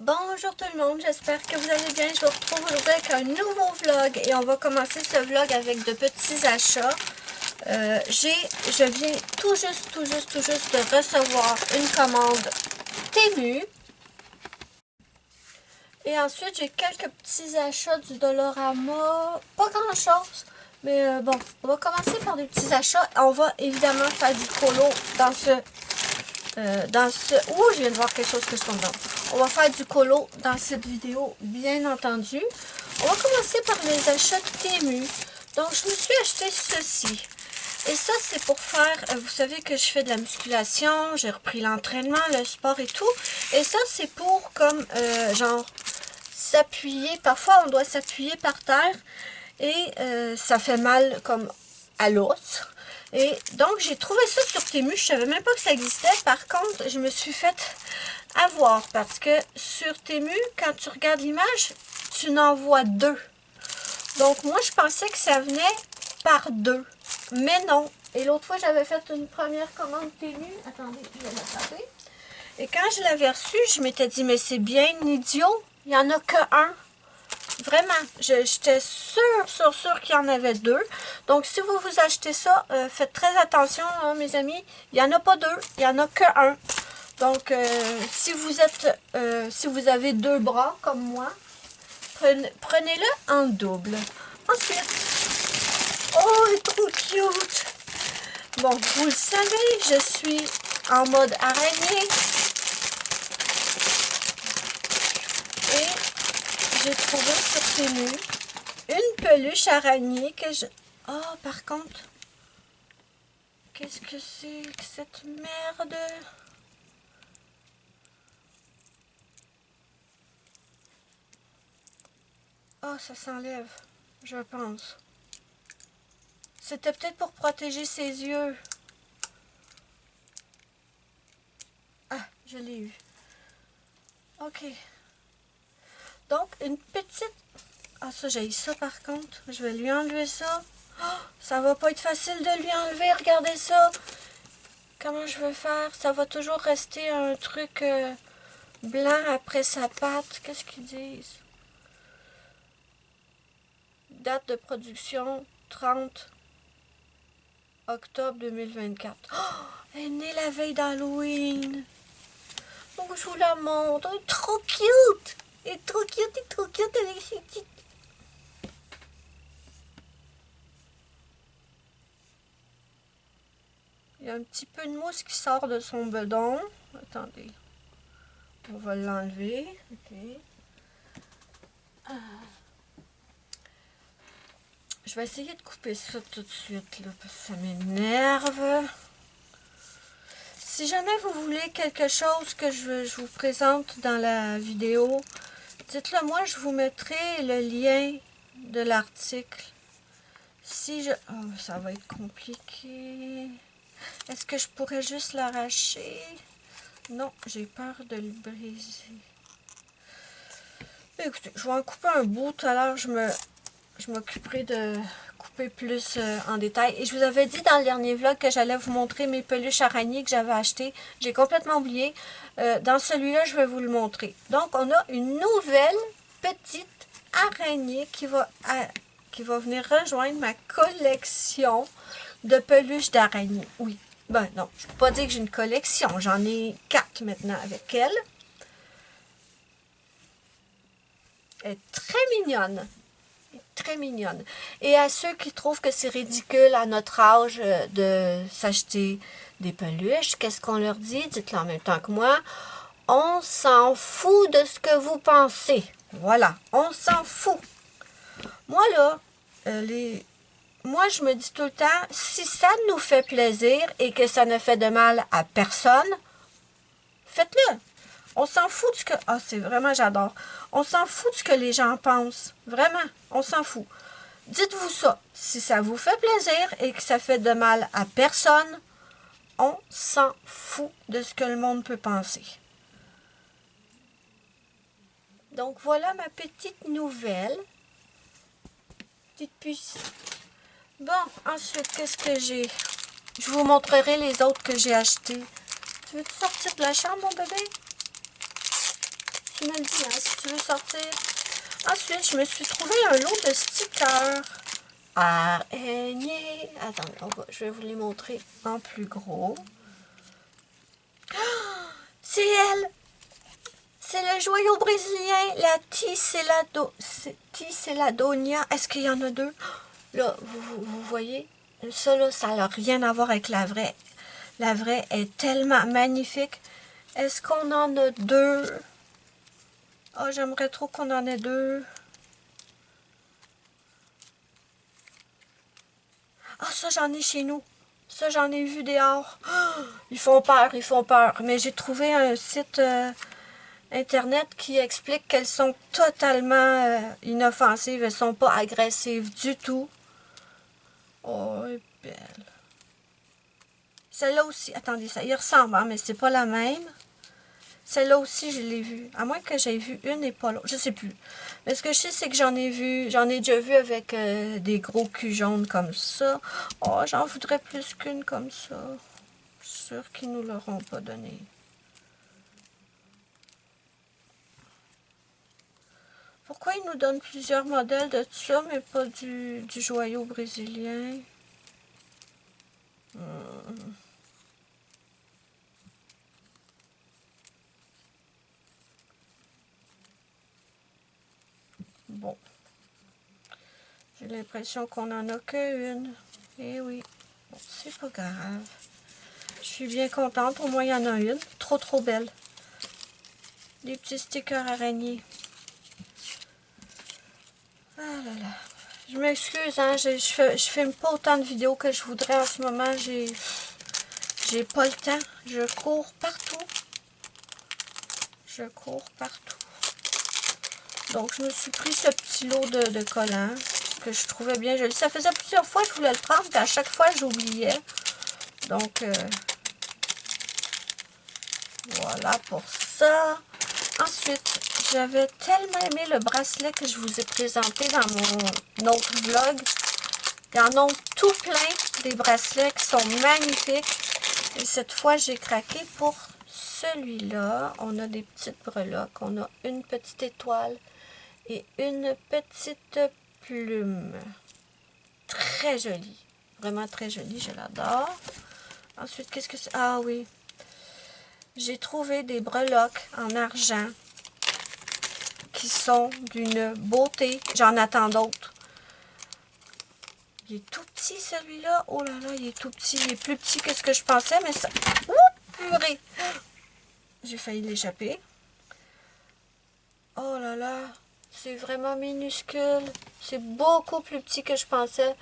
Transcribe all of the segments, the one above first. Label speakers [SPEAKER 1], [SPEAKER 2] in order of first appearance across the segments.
[SPEAKER 1] Bonjour tout le monde, j'espère que vous allez bien. Je vous retrouve aujourd'hui avec un nouveau vlog et on va commencer ce vlog avec de petits achats. Je viens tout juste de recevoir une commande Temu. Et ensuite, j'ai quelques petits achats du Dollarama. Pas grand chose, mais bon, on va commencer par des petits achats. On va évidemment faire du colo dans ce... Ouh, je viens de voir quelque chose que je tombe dans. On va faire du colo dans cette vidéo, bien entendu. On va commencer par les achats Temu. Donc, je me suis acheté ceci. Et ça, c'est pour faire... vous savez que je fais de la musculation, j'ai repris l'entraînement, le sport et tout. Et ça, c'est pour comme, genre, s'appuyer. Parfois, on doit s'appuyer par terre. Et ça fait mal comme à l'os. Et donc, j'ai trouvé ça sur Temu. Je savais même pas que ça existait. Par contre, je me suis fait avoir parce que sur Temu, quand tu regardes l'image, tu n'en vois deux. Donc, moi, je pensais que ça venait par deux. Mais non. Et l'autre fois, j'avais fait une première commande Temu. Attendez, je vais l'attraper. Et quand je l'avais reçu, je m'étais dit, mais c'est bien idiot. Il n'y en a que un. Vraiment, j'étais sûre qu'il y en avait deux. Donc, si vous vous achetez ça, faites très attention, hein, mes amis. Il n'y en a pas deux, il n'y en a que un. Donc, si vous avez deux bras, comme moi, prenez-le en double. Ensuite, oh, elle est trop cute! Bon, vous le savez, je suis en mode araignée. Et j'ai trouvé sur Temu une peluche araignée que je... Oh, par contre, qu'est-ce que c'est que cette merde? Oh, ça s'enlève, je pense. C'était peut-être pour protéger ses yeux. Ah, je l'ai eu. Ok. Donc, une petite... Ah, ça, j'ai ça par contre. Je vais lui enlever ça. Oh, ça va pas être facile de lui enlever. Regardez ça. Comment je vais faire? Ça va toujours rester un truc blanc après sa patte. Qu'est-ce qu'ils disent? Date de production 30 octobre 2024. Oh, elle est née la veille d'Halloween. Donc, je vous la montre. Elle est trop cute. Elle est trop cute, elle est trop cute avec ses petites... Il y a un petit peu de mousse qui sort de son bedon. Attendez. On va l'enlever. Ok. Je vais essayer de couper ça tout de suite, là, parce que ça m'énerve. Si jamais vous voulez quelque chose que je vous présente dans la vidéo, dites-le moi, je vous mettrai le lien de l'article. Si je... Oh, ça va être compliqué. Est-ce que je pourrais juste l'arracher? Non, j'ai peur de le briser. Écoutez, je vais en couper un bout. Tout à l'heure, je m'occuperai de couper plus en détail. Et je vous avais dit dans le dernier vlog que j'allais vous montrer mes peluches araignées que j'avais achetées. J'ai complètement oublié. Dans celui-là, je vais vous le montrer. Donc, on a une nouvelle petite araignée qui va venir rejoindre ma collection de peluches d'araignées. Oui. Ben non, je ne peux pas dire que j'ai une collection. J'en ai 4 maintenant avec elle. Elle est très mignonne. Très mignonne. Et à ceux qui trouvent que c'est ridicule à notre âge de s'acheter des peluches, qu'est-ce qu'on leur dit? Dites-le en même temps que moi. On s'en fout de ce que vous pensez. Voilà, on s'en fout. Moi, là, moi, je me dis tout le temps, si ça nous fait plaisir et que ça ne fait de mal à personne, faites-le. On s'en fout de ce que... Ah, c'est vraiment, j'adore. On s'en fout de ce que les gens pensent. Vraiment, on s'en fout. Dites-vous ça. Si ça vous fait plaisir et que ça fait de mal à personne, on s'en fout de ce que le monde peut penser. Donc, voilà ma petite nouvelle. Petite puce. Bon, ensuite, qu'est-ce que j'ai? Je vous montrerai les autres que j'ai achetés. Tu veux-tu sortir de la chambre, mon bébé? tu me le dis, hein, si tu veux sortir. Ensuite, je me suis trouvé un lot de stickers. Araignée. Attends, je vais vous les montrer en plus gros. Oh, c'est elle! C'est le joyau brésilien, la Tiseladonia. Est-ce qu'il y en a deux? Là, vous voyez? Ça, là, ça n'a rien à voir avec la vraie. La vraie est tellement magnifique. Est-ce qu'on en a deux? Oh, j'aimerais trop qu'on en ait deux. Ah, ça, j'en ai chez nous. Ça, j'en ai vu dehors. Oh, ils font peur, ils font peur. Mais j'ai trouvé un site Internet qui explique qu'elles sont totalement inoffensives. Elles sont pas agressives du tout. Oh, elle est belle. Celle-là aussi, attendez, ça y ressemble, hein, mais c'est pas la même. Celle-là aussi, je l'ai vue. À moins que j'aie vu une et pas l'autre. Je sais plus. Mais ce que je sais, c'est que j'en ai déjà vu avec des gros culs jaunes comme ça. Oh, j'en voudrais plus qu'une comme ça. Je suis sûre qu'ils nous l'auront pas donné. Pourquoi ils nous donnent plusieurs modèles de tout ça, mais pas du joyau brésilien? Bon. J'ai l'impression qu'on n'en a qu'une. Eh oui. Bon, c'est pas grave. Je suis bien contente. Au moins, il y en a une. Trop, trop belle. Des petits stickers araignées. Ah là là. Je m'excuse, hein. Je filme pas autant de vidéos que je voudrais en ce moment. J'ai pas le temps. Je cours partout. Je cours partout. Donc, je me suis pris ce petit lot de collants que je trouvais bien joli. Ça faisait plusieurs fois que je voulais le prendre, puis à chaque fois, j'oubliais. Donc, voilà pour ça. Ensuite, j'avais tellement aimé le bracelet que je vous ai présenté dans mon autre vlog. Il y en a tout plein, des bracelets qui sont magnifiques. Et cette fois, j'ai craqué pour celui-là. On a des petites breloques. On a une petite étoile et une petite plume. Très jolie. Vraiment très jolie. Je l'adore. Ensuite, qu'est-ce que c'est? Ah oui. J'ai trouvé des breloques en argent qui sont d'une beauté. J'en attends d'autres. Il est tout petit celui-là. Oh là là, il est tout petit. Il est plus petit que ce que je pensais, mais ça... Ouh, purée! J'ai failli l'échapper. Oh là là, c'est vraiment minuscule. C'est beaucoup plus petit que je pensais.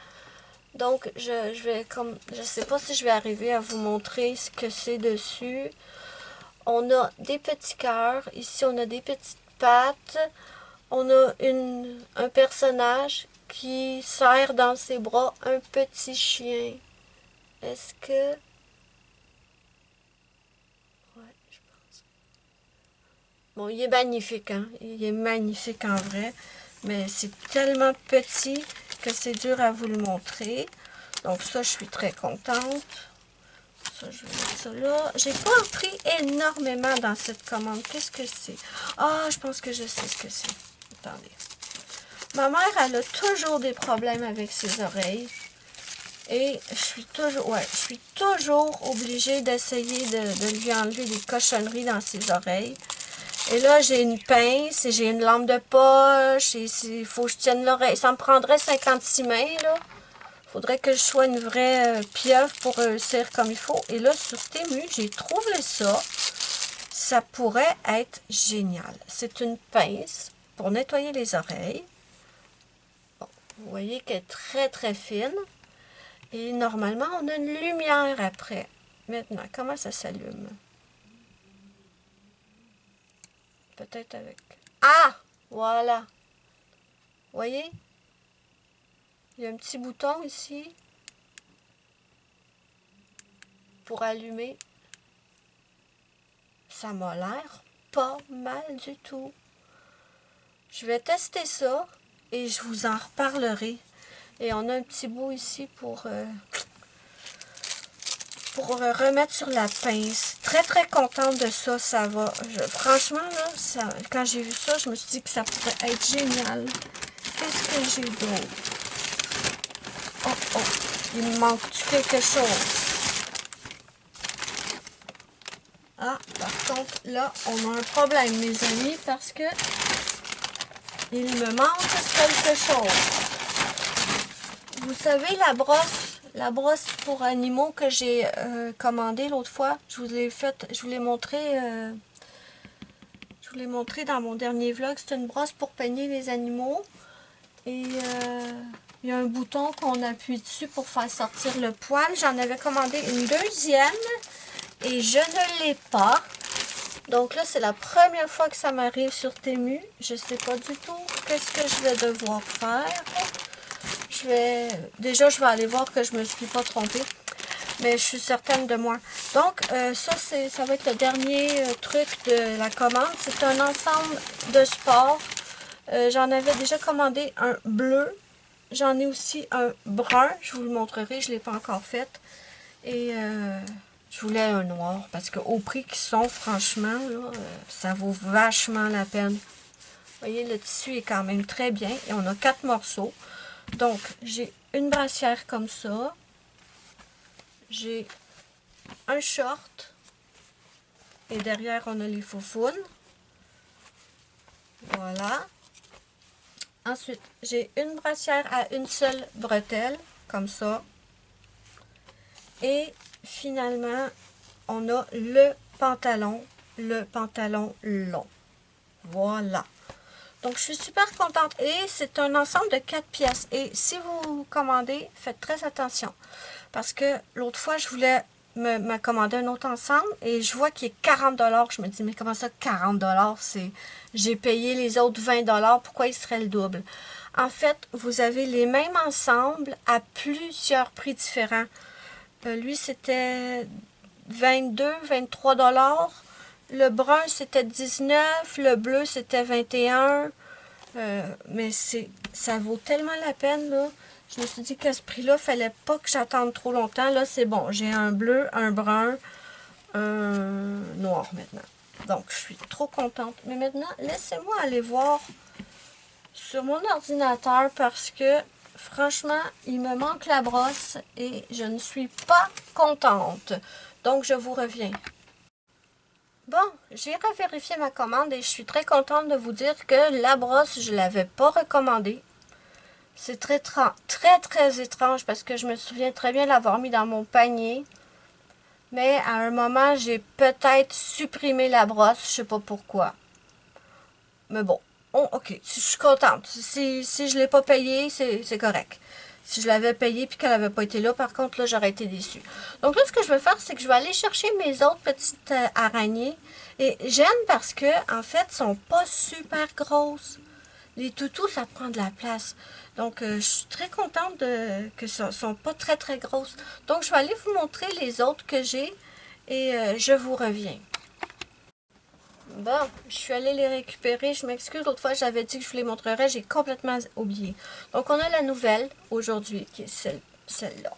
[SPEAKER 1] Donc, je vais comme... Je sais pas si je vais arriver à vous montrer ce que c'est dessus. On a des petits cœurs. Ici, on a des petites pattes. On a un personnage qui serre dans ses bras un petit chien. Est-ce que... Ouais, je pense. Bon, il est magnifique, hein? Il est magnifique en vrai. Mais c'est tellement petit que c'est dur à vous le montrer. Donc ça, je suis très contente. Ça, je vais mettre ça là. J'ai pas pris énormément dans cette commande. Qu'est-ce que c'est? Ah, je pense que je sais ce que c'est. Attendez. Ma mère, elle a toujours des problèmes avec ses oreilles. Et je suis toujours obligée d'essayer de lui enlever des cochonneries dans ses oreilles. Et là, j'ai une pince et j'ai une lampe de poche. Et il faut que je tienne l'oreille. Ça me prendrait 56 mains, là. Faudrait que je sois une vraie pieuvre pour réussir comme il faut. Et là, sur Temu, j'ai trouvé ça. Ça pourrait être génial. C'est une pince pour nettoyer les oreilles. Bon, vous voyez qu'elle est très, très fine. Et normalement, on a une lumière après. Maintenant, comment ça s'allume? Peut-être avec... Ah! Voilà. Vous voyez? Il y a un petit bouton ici pour allumer. Ça m'a l'air pas mal du tout. Je vais tester ça et je vous en reparlerai. Et on a un petit bout ici pour pour remettre sur la pince. Très très contente de ça, ça va. Franchement, là, quand j'ai vu ça, je me suis dit que ça pourrait être génial. Qu'est-ce que j'ai d'autre? Oh, oh, il me manque-tu quelque chose? Ah, par contre, là, on a un problème, mes amis, parce que il me manque quelque chose. Vous savez, la brosse pour animaux que j'ai commandée l'autre fois, je vous l'ai montré dans mon dernier vlog. C'est une brosse pour peigner les animaux. Et il y a un bouton qu'on appuie dessus pour faire sortir le poil. J'en avais commandé une deuxième et je ne l'ai pas. Donc là, c'est la première fois que ça m'arrive sur Temu. Je ne sais pas du tout qu'est-ce que je vais devoir faire. Déjà, je vais aller voir que je ne me suis pas trompée. Mais je suis certaine de moi. Donc, ça va être le dernier truc de la commande. C'est un ensemble de sport. J'en avais déjà commandé un bleu. J'en ai aussi un brun. Je vous le montrerai. Je ne l'ai pas encore fait. Et je voulais un noir. Parce qu'au prix qu'ils sont, franchement, là, ça vaut vachement la peine. Vous voyez, le tissu est quand même très bien. Et on a 4 morceaux. Donc, j'ai une brassière comme ça. J'ai un short. Et derrière, on a les faufounes. Voilà. Ensuite, j'ai une brassière à une seule bretelle, comme ça. Et finalement, on a le pantalon long. Voilà. Donc, je suis super contente. Et c'est un ensemble de 4 pièces. Et si vous commandez, faites très attention. Parce que l'autre fois, je voulais me commander un autre ensemble et je vois qu'il est 40 $. Je me dis, mais comment ça, 40 $? J'ai payé les autres 20 $. Pourquoi il serait le double? En fait, vous avez les mêmes ensembles à plusieurs prix différents. Lui, c'était 22, 23 $. Le brun, c'était 19. Le bleu, c'était 21. Mais ça vaut tellement la peine, là. Je me suis dit qu'à ce prix-là, il ne fallait pas que j'attende trop longtemps. Là, c'est bon. J'ai un bleu, un brun, un noir maintenant. Donc, je suis trop contente. Mais maintenant, laissez-moi aller voir sur mon ordinateur parce que, franchement, il me manque la brosse et je ne suis pas contente. Donc, je vous reviens. Bon, j'ai revérifié ma commande et je suis très contente de vous dire que la brosse, je ne l'avais pas recommandée. C'est très, très étrange parce que je me souviens très bien l'avoir mis dans mon panier. Mais à un moment, j'ai peut-être supprimé la brosse. Je sais pas pourquoi. Mais bon, ok, je suis contente. Si je ne l'ai pas payé, c'est correct. Si je l'avais payé et qu'elle n'avait pas été là, par contre, là, j'aurais été déçue. Donc là, ce que je vais faire, c'est que je vais aller chercher mes autres petites araignées. Et j'aime parce que, en fait, elles sont pas super grosses. Les toutous, ça prend de la place. Donc, je suis très contente que ce ne sont pas très, très grosses. Donc, je vais aller vous montrer les autres que j'ai et je vous reviens. Bon, je suis allée les récupérer. Je m'excuse, l'autre fois, j'avais dit que je vous les montrerais. J'ai complètement oublié. Donc, on a la nouvelle aujourd'hui, qui est celle-là.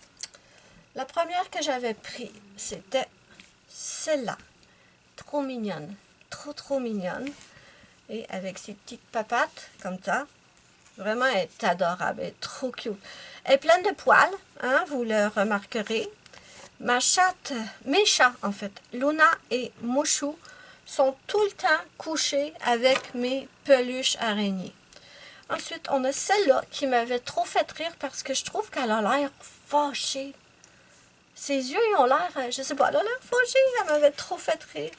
[SPEAKER 1] La première que j'avais prise, c'était celle-là. Trop mignonne. Trop mignonne. Et avec ses petites papates, comme ça. Vraiment, elle est adorable. Elle est trop cute. Elle est pleine de poils, hein, vous le remarquerez. Mes chats, en fait, Luna et Mouchou, sont tout le temps couchés avec mes peluches araignées. Ensuite, on a celle-là qui m'avait trop fait rire parce que je trouve qu'elle a l'air fâchée. Ses yeux, ils ont l'air, je sais pas, elle a l'air fâchée. Elle m'avait trop fait rire.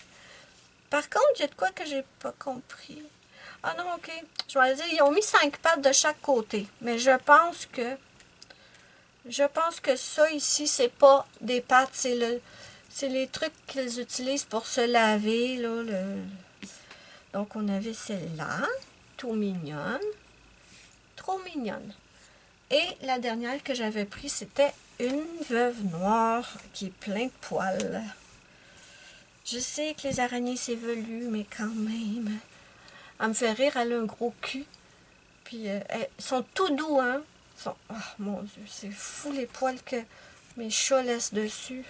[SPEAKER 1] Par contre, il y a de quoi que j'ai pas compris. Ah non, ok. Je vais dire, ils ont mis 5 pattes de chaque côté. Mais je pense que ça ici, c'est pas des pattes, c'est les trucs qu'ils utilisent pour se laver. Là, Donc, on avait celle-là, tout mignonne. Trop mignonne. Et la dernière que j'avais prise, c'était une veuve noire qui est plein de poils. Je sais que les araignées, c'est velu, mais quand même. Elle me fait rire, elle a un gros cul. Puis, ils sont tout doux, hein. Oh, mon Dieu, c'est fou les poils que mes chats laissent dessus.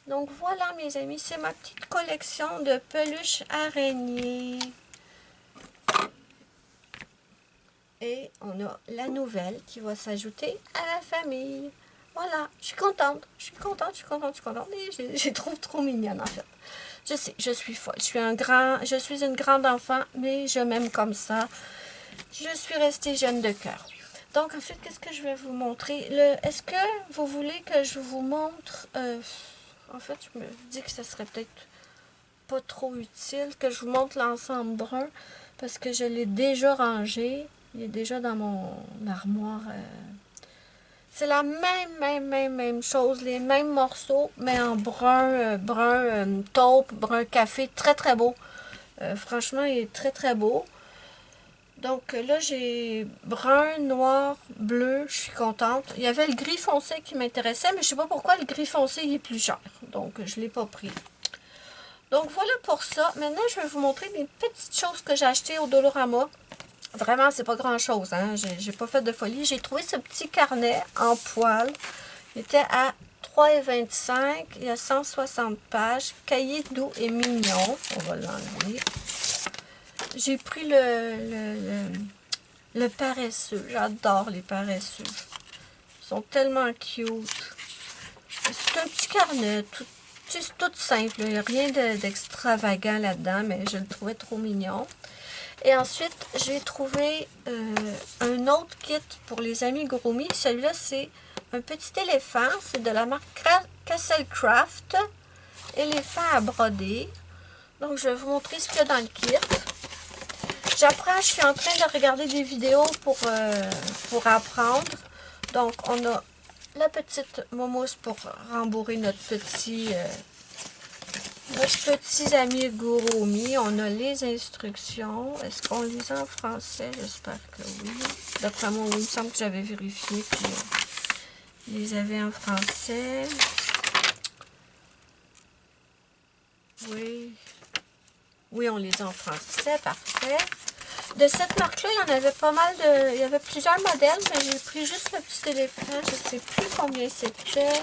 [SPEAKER 1] Donc voilà mes amis, c'est ma petite collection de peluches araignées. Et on a la nouvelle qui va s'ajouter à la famille. Voilà, je suis contente, je suis contente, je suis contente, je suis contente. Et je les trouve trop mignonnes en fait. Je sais, je suis folle, je suis une grande enfant, mais je m'aime comme ça. Je suis restée jeune de cœur. Donc ensuite, qu'est-ce que je vais vous montrer? Est-ce que vous voulez que je vous montre... en fait, je me dis que ce serait peut-être pas trop utile que je vous montre l'ensemble brun, parce que je l'ai déjà rangé. Il est déjà dans mon armoire. C'est la même chose, les mêmes morceaux, mais en brun taupe, brun café, très très beau. Franchement, il est très très beau. Donc là, j'ai brun, noir, bleu, je suis contente. Il y avait le gris foncé qui m'intéressait, mais je sais pas pourquoi le gris foncé il est plus cher. Donc je l'ai pas pris. Donc voilà pour ça. Maintenant, je vais vous montrer des petites choses que j'ai achetées au Dollarama. Vraiment, c'est pas grand-chose, hein. J'ai pas fait de folie. J'ai trouvé ce petit carnet en poil. Il était à 3,25. Il y a 160 pages. Cahier doux et mignon. On va l'enlever. J'ai pris le paresseux. J'adore les paresseux. Ils sont tellement cute. C'est un petit carnet, c'est tout simple. Il n'y a rien d'extravagant là-dedans, mais je le trouvais trop mignon. Et ensuite, j'ai trouvé un autre kit pour les amigurumis. Celui-là, c'est un petit éléphant. C'est de la marque Castle Craft. Éléphant à broder. Donc, je vais vous montrer ce qu'il y a dans le kit. J'apprends, je suis en train de regarder des vidéos pour apprendre. Donc, on a la petite momousse pour rembourrer notre petits amigurumi. On a les instructions. Est-ce qu'on les a en français? J'espère que oui. D'après moi, oui, il me semble que j'avais vérifié puis les avait en français. Oui. Oui, on les a en français. Parfait. De cette marque-là, il y en avait pas mal de... Il y avait plusieurs modèles, mais j'ai pris juste le petit éléphant. Je ne sais plus combien c'était.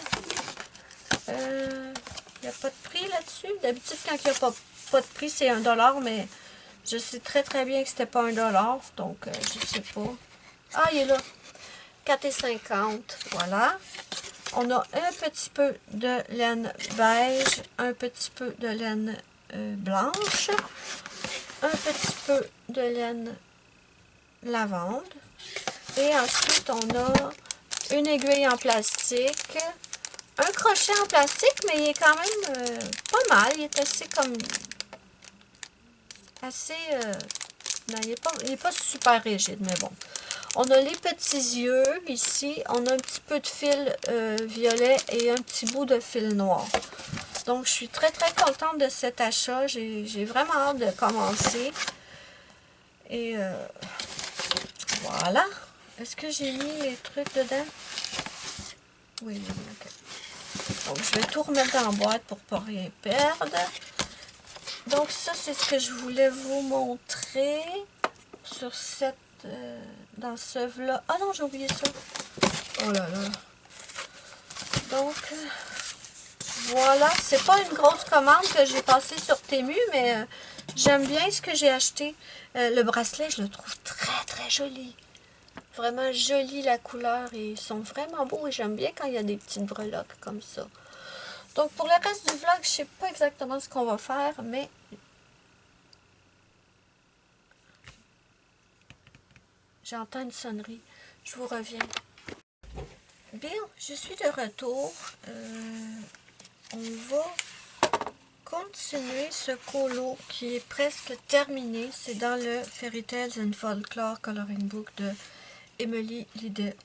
[SPEAKER 1] Il n'y a pas de prix là-dessus. D'habitude, quand il n'y a pas de prix, c'est 1$, mais je sais très très bien que c'était pas 1$. Donc, je ne sais pas. Ah, il est là. 4,50. Voilà. On a un petit peu de laine beige, un petit peu de laine blanche, un petit peu de laine lavande. Et ensuite, on a une aiguille en plastique, un crochet en plastique, mais il est quand même pas mal. Il est assez comme... non, il est pas super rigide, mais bon. On a les petits yeux ici. On a un petit peu de fil violet et un petit bout de fil noir. Donc, je suis très très contente de cet achat. J'ai vraiment hâte de commencer. Et voilà. Est-ce que j'ai mis les trucs dedans? Oui, ok. Donc, je vais tout remettre dans la boîte pour ne pas rien perdre. Donc, ça, c'est ce que je voulais vous montrer sur cette... dans ce vlog. Ah non, j'ai oublié ça. Oh là là. Donc, voilà. C'est pas une grosse commande que j'ai passée sur Temu, mais j'aime bien ce que j'ai acheté. Le bracelet, je le trouve très, très joli. Vraiment joli la couleur. Et ils sont vraiment beaux et j'aime bien quand il y a des petites breloques comme ça. Donc, pour le reste du vlog, je sais pas exactement ce qu'on va faire, mais... J'entends une sonnerie. Je vous reviens. Bien, je suis de retour. On va continuer ce colo qui est presque terminé. C'est dans le Fairy Tales and Folklore Coloring Book de Emily Liddell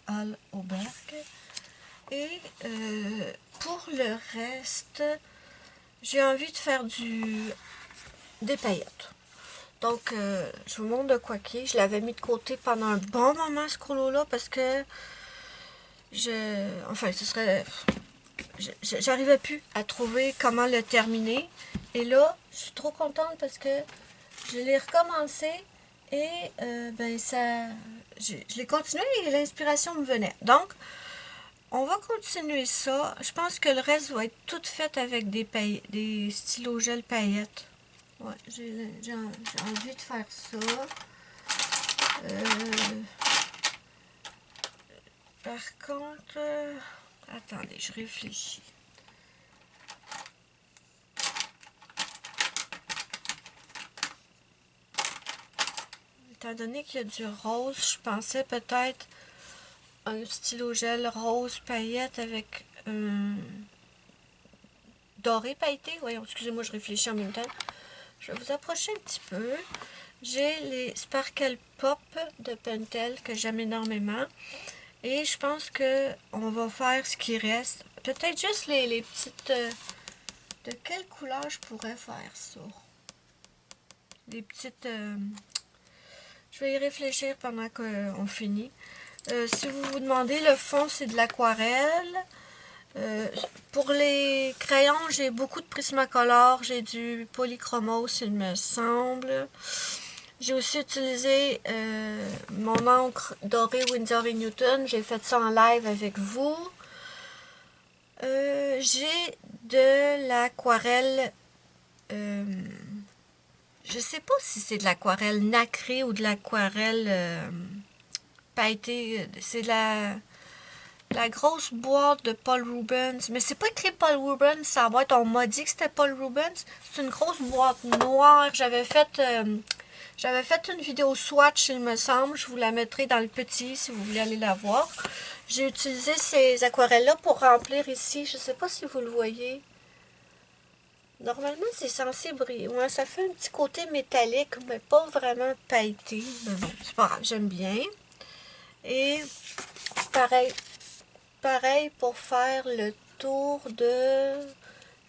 [SPEAKER 1] Auberg. Et pour le reste, j'ai envie de faire des paillettes. Donc, je vous montre de quoi qu'il est. Je l'avais mis de côté pendant un bon moment, ce colo-là, parce que enfin, ce serait... J'arrivais plus à trouver comment le terminer. Et là, je suis trop contente parce que je l'ai recommencé et ben ça... Je l'ai continué et l'inspiration me venait. Donc, on va continuer ça. Je pense que le reste va être tout fait avec des stylos gel paillettes. Ouais, j'ai envie de faire ça. Par contre, attendez, je réfléchis. Étant donné qu'il y a du rose, je pensais peut-être un stylo gel rose paillette avec doré pailleté. Voyons, excusez-moi, je réfléchis en même temps. Je vais vous approcher un petit peu. J'ai les Sparkle Pop de Pentel que j'aime énormément. Et je pense que on va faire ce qui reste. Peut-être juste les petites... de quelle couleur je pourrais faire ça? Les petites... je vais y réfléchir pendant qu'on finit. Si vous vous demandez, le fond, c'est de l'aquarelle. Pour les crayons, j'ai beaucoup de Prismacolor. J'ai du Polychromos, il me semble. J'ai aussi utilisé mon encre dorée Winsor & Newton. J'ai fait ça en live avec vous. J'ai de l'aquarelle... je sais pas si c'est de l'aquarelle nacrée ou de l'aquarelle pailletée. C'est la grosse boîte de Paul Rubens. Mais c'est pas écrit Paul Rubens, ça va être... On m'a dit que c'était Paul Rubens. C'est une grosse boîte noire. J'avais fait une vidéo swatch, il me semble. Je vous la mettrai dans le petit si vous voulez aller la voir. J'ai utilisé ces aquarelles-là pour remplir ici. Je sais pas si vous le voyez. Normalement, c'est censé briller. Ouais, ça fait un petit côté métallique, mais pas vraiment pailleté. Mais bon, c'est pas grave, j'aime bien. Et pareil pour faire le tour de...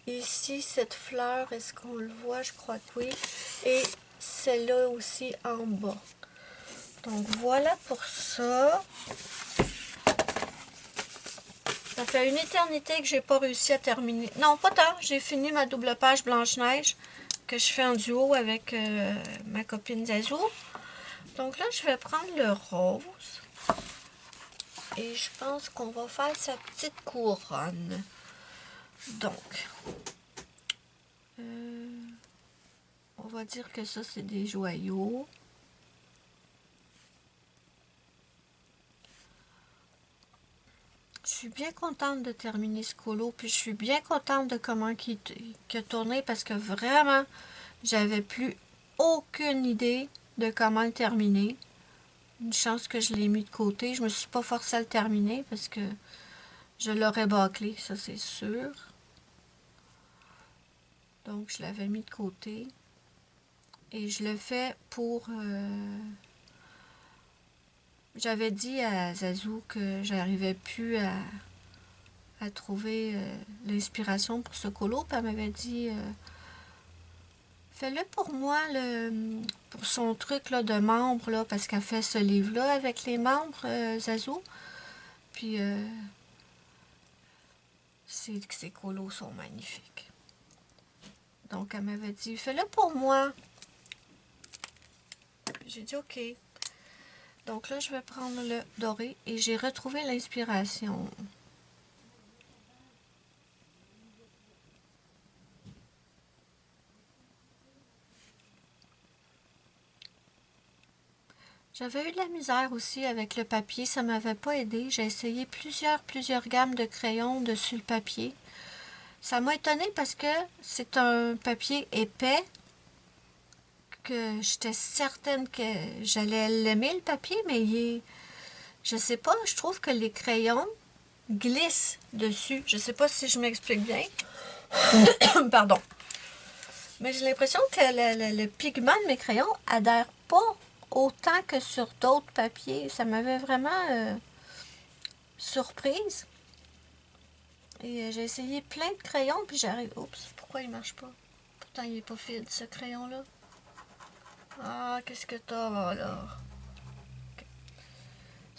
[SPEAKER 1] Ici, cette fleur, est-ce qu'on le voit? Je crois que oui. Et celle-là aussi en bas. Donc, voilà pour ça. Ça fait une éternité que j'ai pas réussi à terminer. Non, pas tant. J'ai fini ma double page Blanche-Neige que je fais en duo avec ma copine Zazou. Donc là, je vais prendre le rose. Et je pense qu'on va faire sa petite couronne. Donc, on va dire que ça, c'est des joyaux. Je suis bien contente de terminer ce colo, puis je suis bien contente de comment il a tourné parce que vraiment, j'avais plus aucune idée de comment le terminer. Une chance que je l'ai mis de côté. Je me suis pas forcée à le terminer parce que je l'aurais bâclé, ça c'est sûr. Donc je l'avais mis de côté. Et je le fais pour... J'avais dit à Zazou que j'arrivais plus à trouver l'inspiration pour ce colo. Puis elle m'avait dit... fais-le pour moi, pour son truc là, de membres, là, parce qu'elle fait ce livre-là avec les membres, Zazou. Puis, ces colos sont magnifiques. Donc, elle m'avait dit, fais-le pour moi. J'ai dit, OK. Donc là, je vais prendre le doré et j'ai retrouvé l'inspiration. J'avais eu de la misère aussi avec le papier, ça m'avait pas aidé. J'ai essayé plusieurs gammes de crayons dessus le papier. Ça m'a étonnée parce que c'est un papier épais, que j'étais certaine que j'allais l'aimer le papier, mais je sais pas, je trouve que les crayons glissent dessus. Je sais pas si je m'explique bien. Pardon. Mais j'ai l'impression que le pigment de mes crayons adhère pas autant que sur d'autres papiers. Ça m'avait vraiment surprise. Et j'ai essayé plein de crayons, puis j'arrive... Oups, pourquoi il marche pas? Pourtant, il est pas fluide, ce crayon-là. Ah, qu'est-ce que t'as, là? Okay.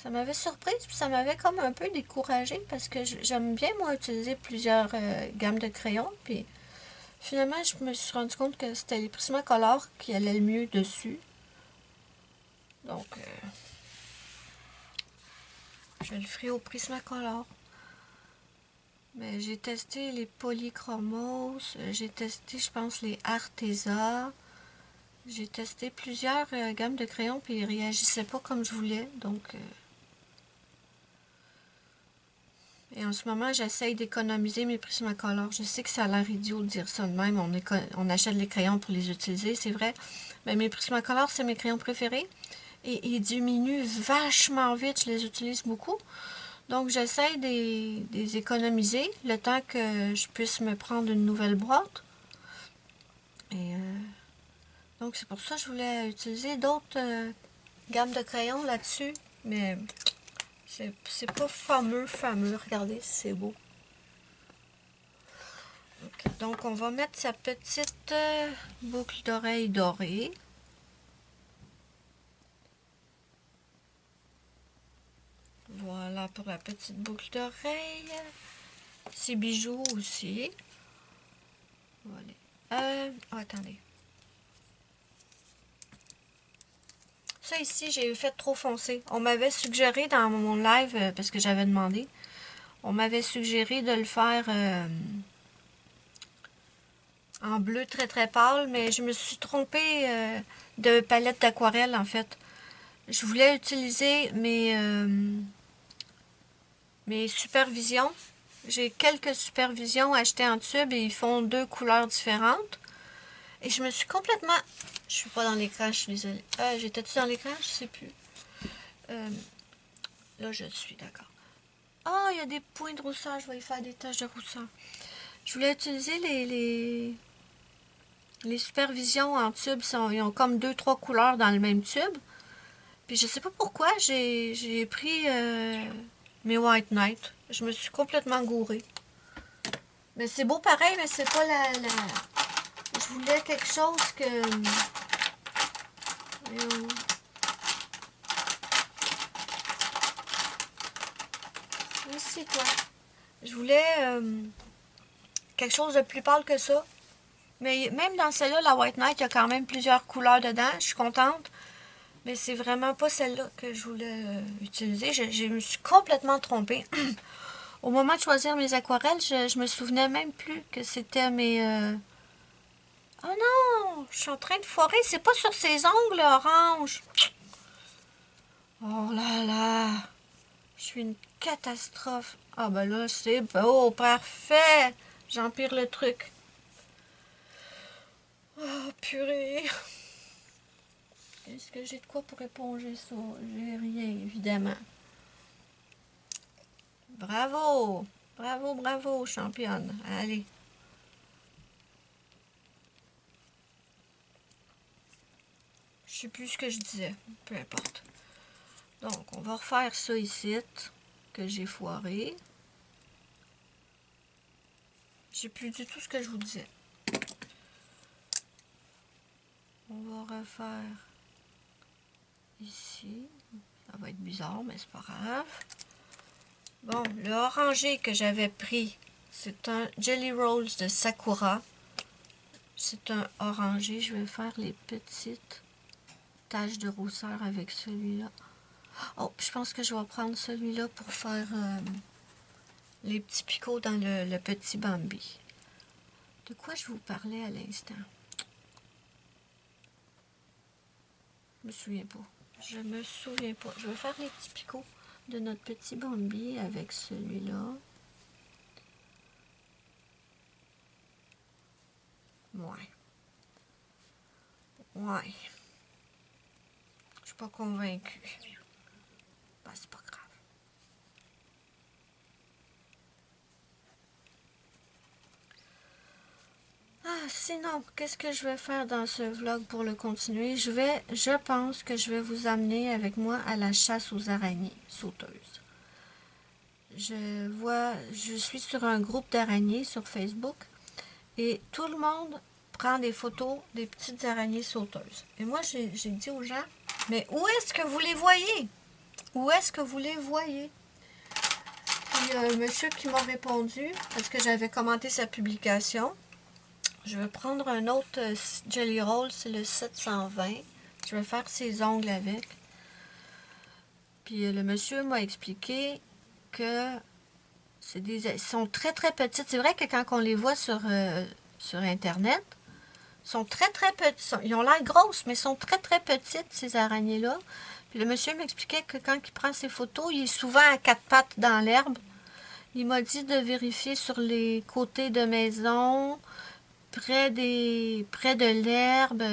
[SPEAKER 1] Ça m'avait surprise, puis ça m'avait comme un peu découragée, parce que j'aime bien, moi, utiliser plusieurs gammes de crayons, puis finalement, je me suis rendu compte que c'était les Prismacolor qui allaient le mieux dessus. Donc, je le ferai au Prismacolor. Mais j'ai testé les Polychromos, j'ai testé, je pense, les Arteza. J'ai testé plusieurs gammes de crayons, puis ils réagissaient pas comme je voulais, donc... Et en ce moment, j'essaye d'économiser mes Prismacolor. Je sais que ça a l'air idiot de dire ça de même, on achète les crayons pour les utiliser, c'est vrai. Mais mes Prismacolor, c'est mes crayons préférés. Et ils diminuent vachement vite, je les utilise beaucoup. Donc, j'essaye de les économiser le temps que je puisse me prendre une nouvelle boîte. Et donc, c'est pour ça que je voulais utiliser d'autres gammes de crayons là-dessus. Mais c'est pas fameux. Regardez, c'est beau. Okay. Donc, on va mettre sa petite boucle d'oreille dorée. Voilà pour la petite boucle d'oreille. Ses bijoux aussi. Voilà. Oh, attendez. Ça ici, j'ai fait trop foncé. On m'avait suggéré dans mon live, parce que j'avais demandé, on m'avait suggéré de le faire en bleu très très pâle, mais je me suis trompée de palette d'aquarelle en fait. Je voulais utiliser mes supervisions. J'ai quelques supervisions achetées en tube et ils font 2 couleurs différentes. Et je me suis complètement... Je suis pas dans l'écran, je suis désolée. J'étais-tu dans l'écran? Je sais plus. Là, je suis, d'accord. Ah, il y a des points de rousseur. Je vais y faire des taches de rousseur. Je voulais utiliser les supervisions en tube. Ils ont comme 2-3 couleurs dans le même tube. Puis je sais pas pourquoi, j'ai pris mes White Knight. Je me suis complètement gourée. Mais c'est beau pareil, mais c'est pas Je voulais quelque chose que... Ici, toi. Je voulais quelque chose de plus pâle que ça. Mais même dans celle-là, la White Knight, il y a quand même plusieurs couleurs dedans. Je suis contente. Mais c'est vraiment pas celle-là que je voulais utiliser. Je me suis complètement trompée. Au moment de choisir mes aquarelles, je me souvenais même plus que c'était mes... Oh non! Je suis en train de foirer. C'est pas sur ses ongles orange. Oh là là! Je suis une catastrophe. Ah ben là, c'est beau. Parfait! J'empire le truc. Oh purée! Est-ce que j'ai de quoi pour éponger ça? J'ai rien, évidemment. Bravo! Bravo, bravo, championne. Allez. Je sais plus ce que je disais. Peu importe. Donc, on va refaire ça ici, que j'ai foiré. Je sais plus du tout ce que je vous disais. On va refaire ici. Ça va être bizarre, mais c'est pas grave. Bon, le orangé que j'avais pris, c'est un Jelly Rolls de Sakura. C'est un orangé. Je vais faire les petites taches de rousseur avec celui-là. Oh, je pense que je vais prendre celui-là pour faire les petits picots dans le petit Bambi. De quoi je vous parlais à l'instant? Je me souviens pas. Je me souviens pas. Je vais faire les petits picots de notre petit Bambi avec celui-là. Ouais. Ouais. Je suis pas convaincue. Ben, c'est pas grave. Ah, sinon, qu'est-ce que je vais faire dans ce vlog pour le continuer? Je pense que je vais vous amener avec moi à la chasse aux araignées sauteuses. Je suis sur un groupe d'araignées sur Facebook et tout le monde prend des photos des petites araignées sauteuses. Et moi, j'ai dit aux gens, mais où est-ce que vous les voyez? Où est-ce que vous les voyez? Puis il y a un monsieur qui m'a répondu, parce que j'avais commenté sa publication. Je vais prendre un autre Jelly Roll, c'est le 720. Je vais faire ses ongles avec. Puis le monsieur m'a expliqué que Ils sont très très petites. C'est vrai que quand on les voit sur Internet, ils sont très très petits. Ils ont l'air grosses, mais ils sont très très petites, ces araignées-là. Puis le monsieur m'expliquait que quand il prend ses photos, il est souvent à quatre pattes dans l'herbe. Il m'a dit de vérifier sur les côtés de maison, près de l'herbe.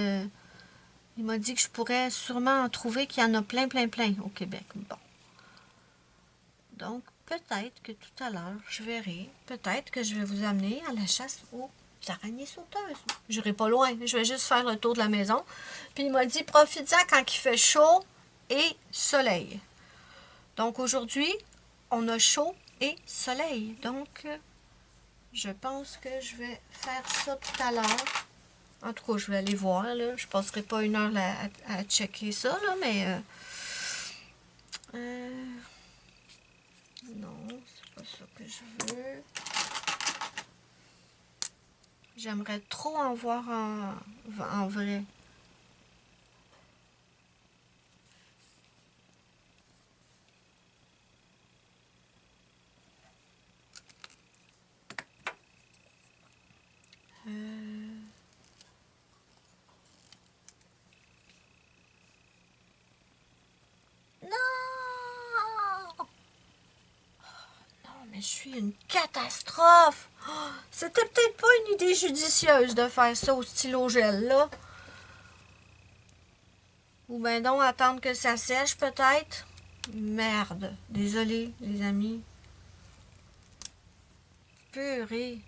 [SPEAKER 1] Il m'a dit que je pourrais sûrement en trouver qu'il y en a plein, plein, plein au Québec. Bon. Donc, peut-être que tout à l'heure, je verrai. Peut-être que je vais vous amener à la chasse aux araignées sauteuses. Je n'irai pas loin. Je vais juste faire le tour de la maison. Puis il m'a dit, profite-en quand il fait chaud et soleil. Donc, aujourd'hui, on a chaud et soleil. Donc, je pense que je vais faire ça tout à l'heure. En tout cas, je vais aller voir. Là. Je ne passerai pas une heure à checker ça, là, mais... non, c'est pas ça que je veux. J'aimerais trop en voir en vrai. Non! Non, mais je suis une catastrophe! Oh, c'était peut-être pas une idée judicieuse de faire ça au stylo gel, là. Ou ben donc attendre que ça sèche, peut-être. Merde. Désolée, les amis. Purée.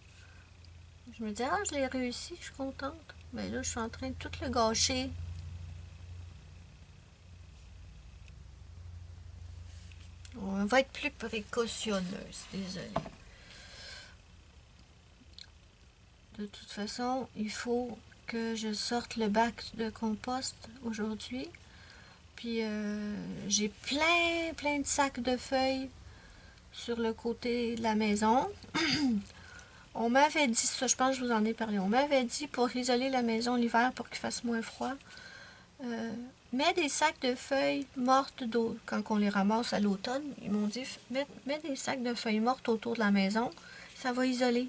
[SPEAKER 1] Je me dis, ah, je l'ai réussi, je suis contente. Mais là, je suis en train de tout le gâcher. On va être plus précautionneuse, désolée. De toute façon, il faut que je sorte le bac de compost aujourd'hui. Puis j'ai plein de sacs de feuilles sur le côté de la maison. On m'avait dit ça, je pense que je vous en ai parlé. On m'avait dit pour isoler la maison l'hiver pour qu'il fasse moins froid, mets des sacs de feuilles mortes d'eau. Quand on les ramasse à l'automne, ils m'ont dit mets des sacs de feuilles mortes autour de la maison, ça va isoler.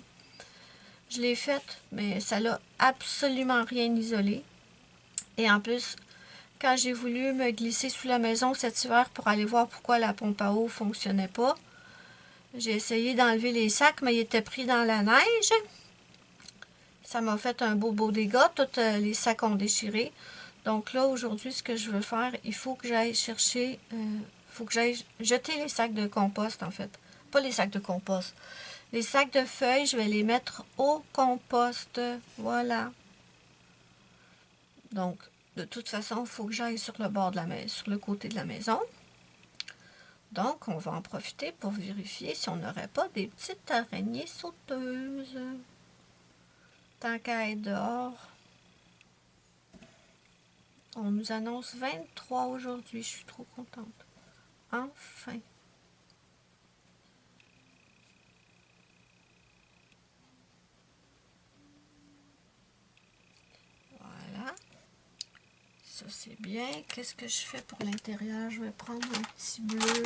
[SPEAKER 1] Je l'ai faite, mais ça l'a absolument rien isolé. Et en plus, quand j'ai voulu me glisser sous la maison cet hiver pour aller voir pourquoi la pompe à eau ne fonctionnait pas, j'ai essayé d'enlever les sacs, mais ils étaient pris dans la neige. Ça m'a fait un beau dégât. Tous les sacs ont déchiré. Donc là, aujourd'hui, ce que je veux faire, il faut que j'aille chercher... faut que j'aille jeter les sacs de compost, en fait. Pas les sacs de compost. Les sacs de feuilles, je vais les mettre au compost. Voilà. Donc, de toute façon, il faut que j'aille sur le bord de la maison, sur le côté de la maison. Donc, on va en profiter pour vérifier si on n'aurait pas des petites araignées sauteuses. Tant qu'à être dehors. On nous annonce 23 aujourd'hui. Je suis trop contente. Enfin. Voilà. Ça, c'est bien. Qu'est-ce que je fais pour l'intérieur? Je vais prendre un petit bleu.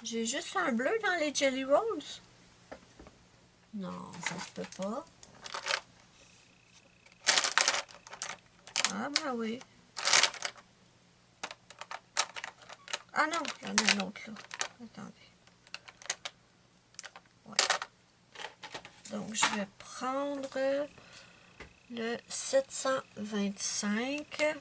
[SPEAKER 1] J'ai juste un bleu dans les Jelly Rolls. Non, ça se peut pas. Ah ben oui. Ah non, j'en ai un autre là. Attendez. Ouais. Donc je vais prendre le 725.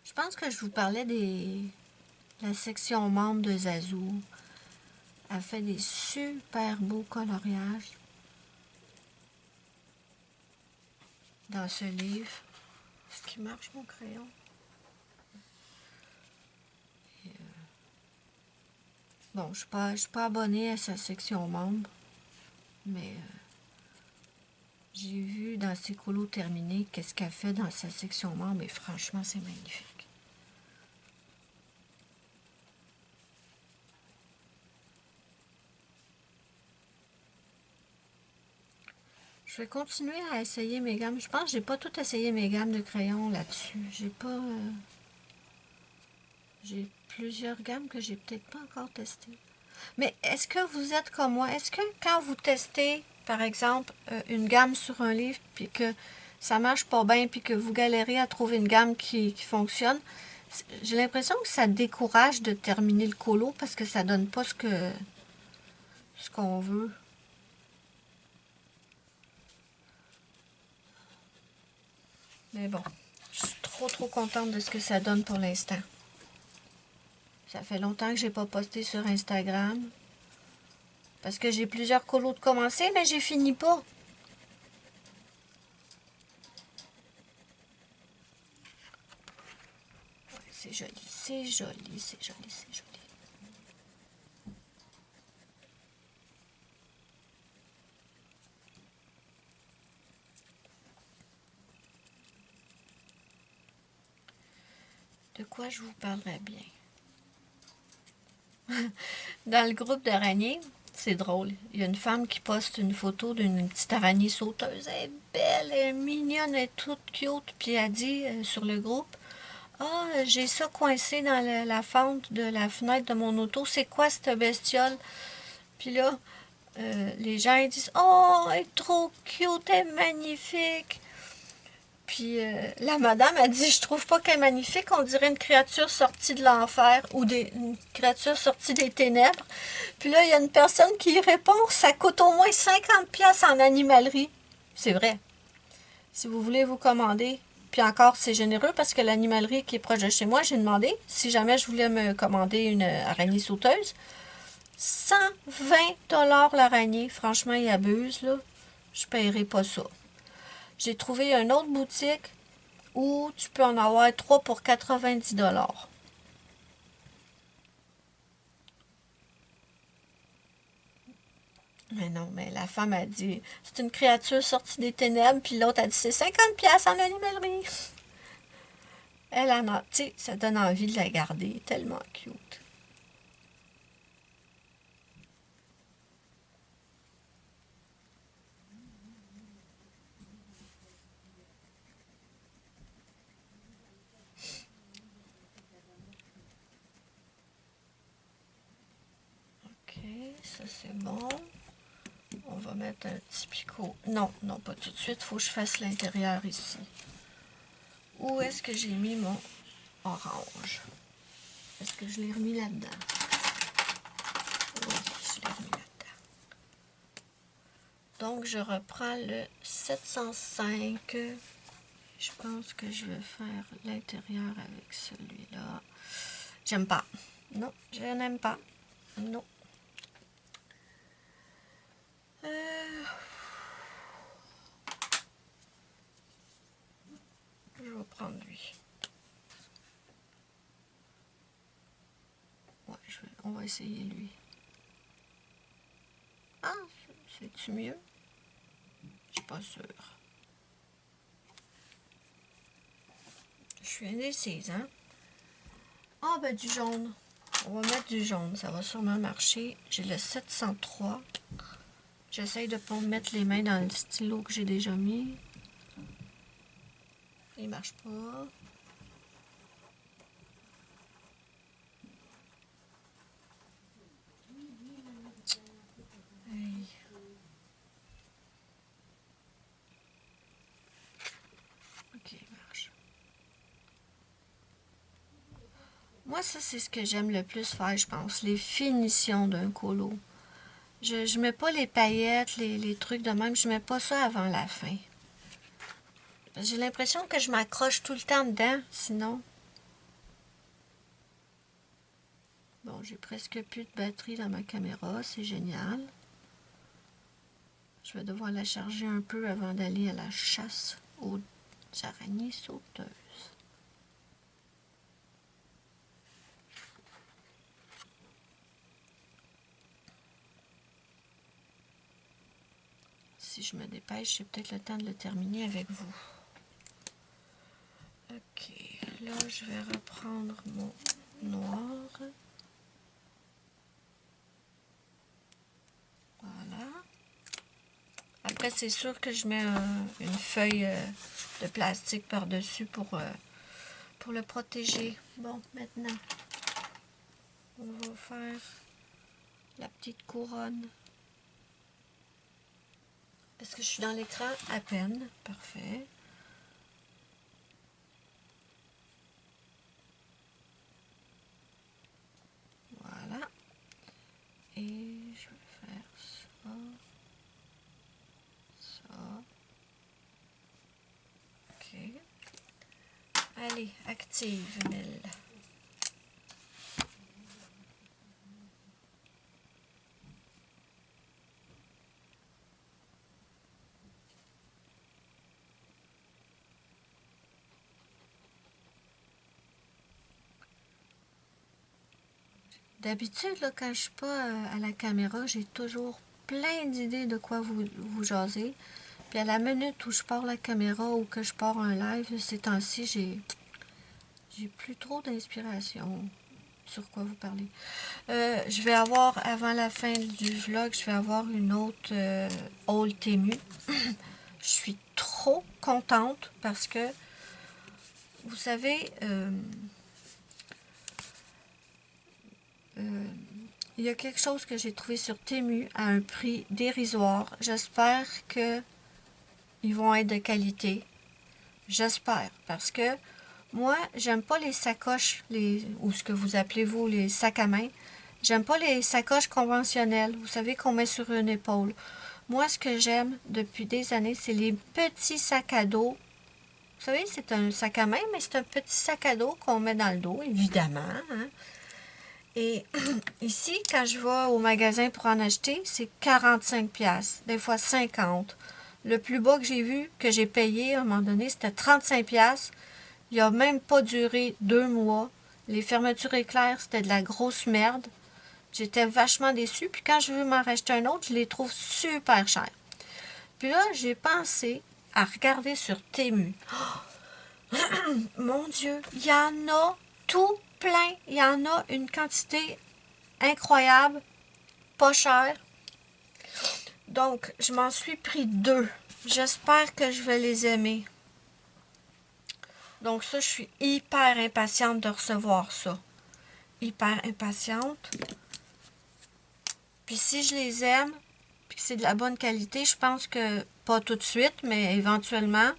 [SPEAKER 1] Je pense que je vous parlais de la section membre de Zazou. Elle fait des super beaux coloriages dans ce livre. Est-ce qu'il marche mon crayon? Bon, je ne suis pas abonnée à sa section membre, mais j'ai vu dans ses colos terminés qu'est-ce qu'elle fait dans sa section membre et franchement, c'est magnifique. Je vais continuer à essayer mes gammes. Je pense que j'ai pas tout essayé mes gammes de crayons là-dessus. J'ai pas... j'ai plusieurs gammes que j'ai peut-être pas encore testées. Mais est-ce que vous êtes comme moi? Est-ce que quand vous testez, par exemple, une gamme sur un livre, puis que ça marche pas bien, puis que vous galérez à trouver une gamme qui fonctionne, j'ai l'impression que ça décourage de terminer le colo parce que ça donne pas ce qu'on veut. Mais bon, je suis trop contente de ce que ça donne pour l'instant. Ça fait longtemps que j'ai pas posté sur Instagram. Parce que j'ai plusieurs colos de commencer, mais j'ai fini pas. C'est joli, c'est joli, c'est joli, c'est joli. De quoi je vous parlerai bien? Dans le groupe d'araignées, c'est drôle. Il y a une femme qui poste une photo d'une petite araignée sauteuse. Elle est belle, elle est mignonne, elle est toute cute. Puis elle dit sur le groupe, ah, j'ai ça coincé dans la fente de la fenêtre de mon auto. C'est quoi cette bestiole? Puis là, les gens ils disent, oh, elle est trop cute, elle est magnifique. Puis la madame a dit, je trouve pas qu'elle est magnifique, on dirait une créature sortie de l'enfer ou une créature sortie des ténèbres. Puis là, il y a une personne qui répond, ça coûte au moins 50$ en animalerie. C'est vrai. Si vous voulez vous commander, puis encore, c'est généreux parce que l'animalerie qui est proche de chez moi, j'ai demandé, si jamais je voulais me commander une araignée sauteuse, 120$ l'araignée. Franchement, ils abusent, là. Je paierai pas ça. J'ai trouvé une autre boutique où tu peux en avoir 3 pour 90$. Mais non, mais la femme a dit, c'est une créature sortie des ténèbres, puis l'autre a dit, c'est 50$ en animalerie. Elle en a, tu sais, ça donne envie de la garder, tellement cute. Ok, ça c'est bon. On va mettre un petit picot. Non, non, pas tout de suite, il faut que je fasse l'intérieur ici. Où est-ce que j'ai mis mon orange? Est-ce que je l'ai remis là-dedans? Oui, je l'ai remis là-dedans. Donc, je reprends le 705. Je pense que je vais faire l'intérieur avec celui-là. J'aime pas. Non, je n'aime pas. Non. Je vais prendre lui. Ouais, on va essayer lui. Ah, c'est-tu mieux? Je suis pas sûre. Je suis indécise, hein? Ah, ben du jaune. On va mettre du jaune, ça va sûrement marcher. J'ai le 703. J'essaye de ne pas mettre les mains dans le stylo que j'ai déjà mis. Il marche pas. Hey. Ok, il marche. Moi, ça, c'est ce que j'aime le plus faire, je pense. Les finitions d'un colo. Je mets pas les paillettes, les trucs de même. Je mets pas ça avant la fin. J'ai l'impression que je m'accroche tout le temps dedans, sinon. Bon, j'ai presque plus de batterie dans ma caméra, c'est génial. Je vais devoir la charger un peu avant d'aller à la chasse aux araignées sauteuses. Si je me dépêche, j'ai peut-être le temps de le terminer avec vous. Ok, là je vais reprendre mon noir. Voilà. Alors, après, c'est sûr que je mets une feuille de plastique par-dessus pour le protéger. Bon, maintenant, on va faire la petite couronne. Est-ce que je suis dans l'écran? À peine. Parfait. Voilà. Et je vais faire ça. Ça. OK. Allez, active, Mel. D'habitude, là, quand je suis pas à la caméra, j'ai toujours plein d'idées de quoi vous jaser. Puis à la minute où je pars la caméra ou que je pars un live, ces temps-ci, j'ai plus trop d'inspiration sur quoi vous parler. Je vais avoir, avant la fin du vlog, je vais avoir une autre haul Temu. Je suis trop contente parce que, vous savez, il y a quelque chose que j'ai trouvé sur Temu à un prix dérisoire. J'espère que ils vont être de qualité. J'espère, parce que moi, j'aime pas les sacoches, ou ce que vous appelez vous, les sacs à main. J'aime pas les sacoches conventionnelles, vous savez, qu'on met sur une épaule. Moi, ce que j'aime depuis des années, c'est les petits sacs à dos. Vous savez, c'est un sac à main, mais c'est un petit sac à dos qu'on met dans le dos, évidemment. Hein? Et ici, quand je vais au magasin pour en acheter, c'est 45$, des fois 50$. Le plus bas que j'ai vu, que j'ai payé à un moment donné, c'était 35$. Il n'a même pas duré 2 mois. Les fermetures éclairs, c'était de la grosse merde. J'étais vachement déçue. Puis quand je veux m'en racheter un autre, je les trouve super chers. Puis là, j'ai pensé à regarder sur Temu. Mon Dieu, il y en a tout plein. Il y en a une quantité incroyable, pas cher. Donc, je m'en suis pris 2. J'espère que je vais les aimer. Donc ça, je suis hyper impatiente de recevoir ça. Hyper impatiente. Puis si je les aime, puis que c'est de la bonne qualité, je pense que, pas tout de suite, mais éventuellement,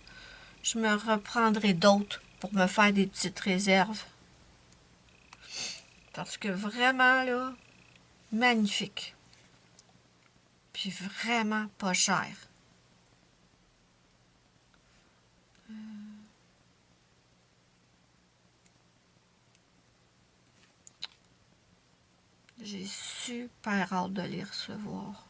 [SPEAKER 1] je me reprendrai d'autres pour me faire des petites réserves. Parce que vraiment, là, magnifique. Puis vraiment pas cher. J'ai super hâte de les recevoir.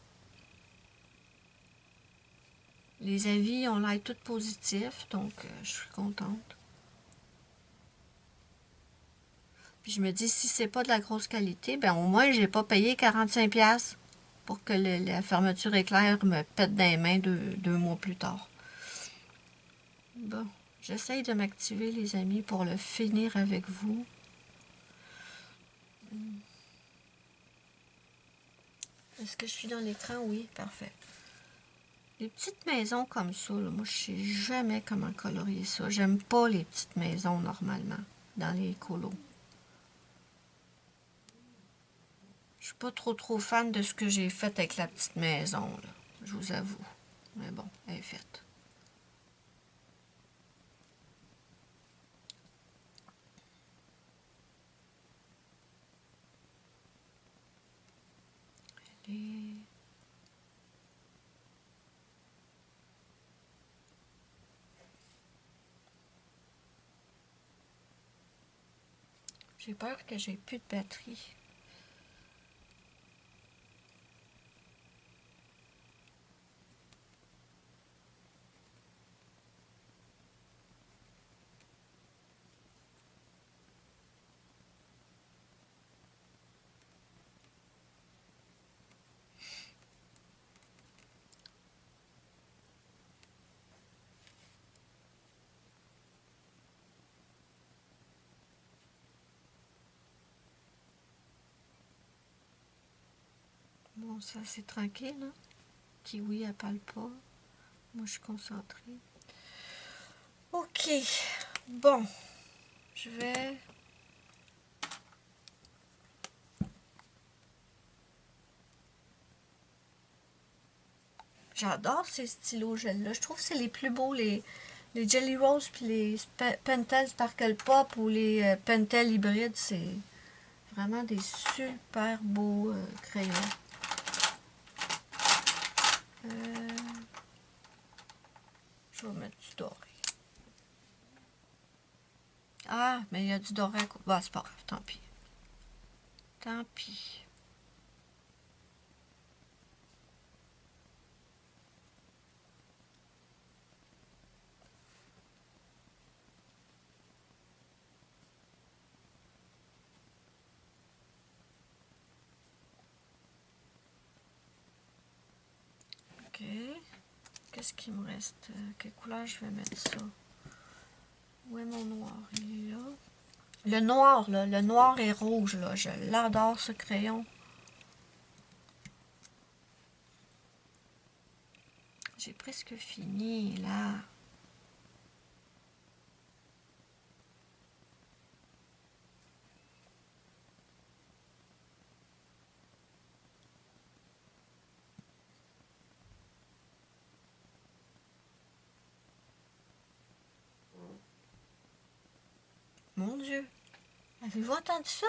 [SPEAKER 1] Les avis ont l'air tous positifs, donc je suis contente. Puis je me dis, si c'est pas de la grosse qualité, ben au moins j'ai pas payé 45$ pour que la fermeture éclair me pète dans les mains deux mois plus tard. Bon, j'essaye de m'activer les amis pour le finir avec vous. Est-ce que je suis dans l'écran? Oui, parfait. Les petites maisons comme ça, là, moi je sais jamais comment colorier ça. J'aime pas les petites maisons normalement dans les colos. Je suis pas trop fan de ce que j'ai fait avec la petite maison, là, je vous avoue. Mais bon, elle est faite. Et... j'ai peur que j'ai plus de batterie. Bon, ça c'est tranquille, hein? Kiwi, elle parle pas. Moi, je suis concentrée. Ok. Bon. Je vais... J'adore ces stylos gel-là. Je trouve que c'est les plus beaux, les Jelly Rolls puis les Pentel Sparkle Pop ou les Pentel hybrides. C'est vraiment des super beaux crayons. Je vais mettre du doré. Ah, mais il y a du doré à côté. Bah, c'est pas grave, tant pis. Tant pis. Ok. Qu'est-ce qu'il me reste? Quelle couleur je vais mettre ça? Où est mon noir? Il est là. Le noir, là. Le noir et rouge, là. Je l'adore, ce crayon. J'ai presque fini, là. Mon Dieu. Avez-vous entendu ça?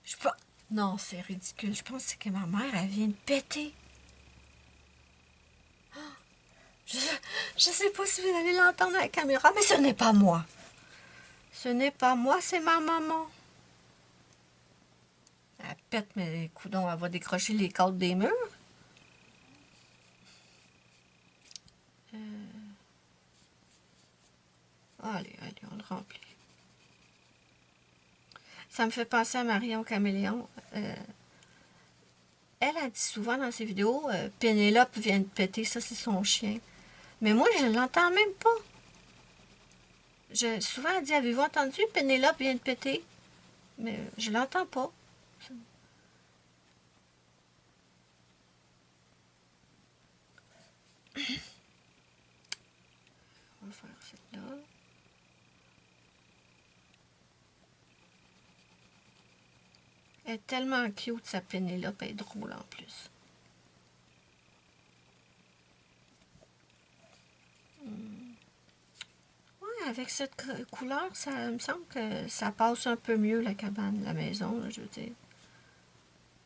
[SPEAKER 1] Je peux... Non, c'est ridicule. Je pense que ma mère, elle vient de péter. Je, je sais pas si vous allez l'entendre à la caméra, mais ce n'est pas moi. Ce n'est pas moi, c'est ma maman. Elle pète, mais coudons, elle va décrocher les cadres des murs. Allez, allez, on le remplit. Ça me fait penser à Marion Caméléon. Elle a dit souvent dans ses vidéos, Pénélope vient de péter, ça c'est son chien. Mais moi, je l'entends même pas. Souvent, elle dit, avez-vous entendu, Pénélope vient de péter? Mais je l'entends pas. On va faire celle-là. Elle est tellement cute, sa Pénélope, elle est drôle en plus. Ouais, avec cette couleur, ça me semble que ça passe un peu mieux, la cabane, la maison, là, je veux dire.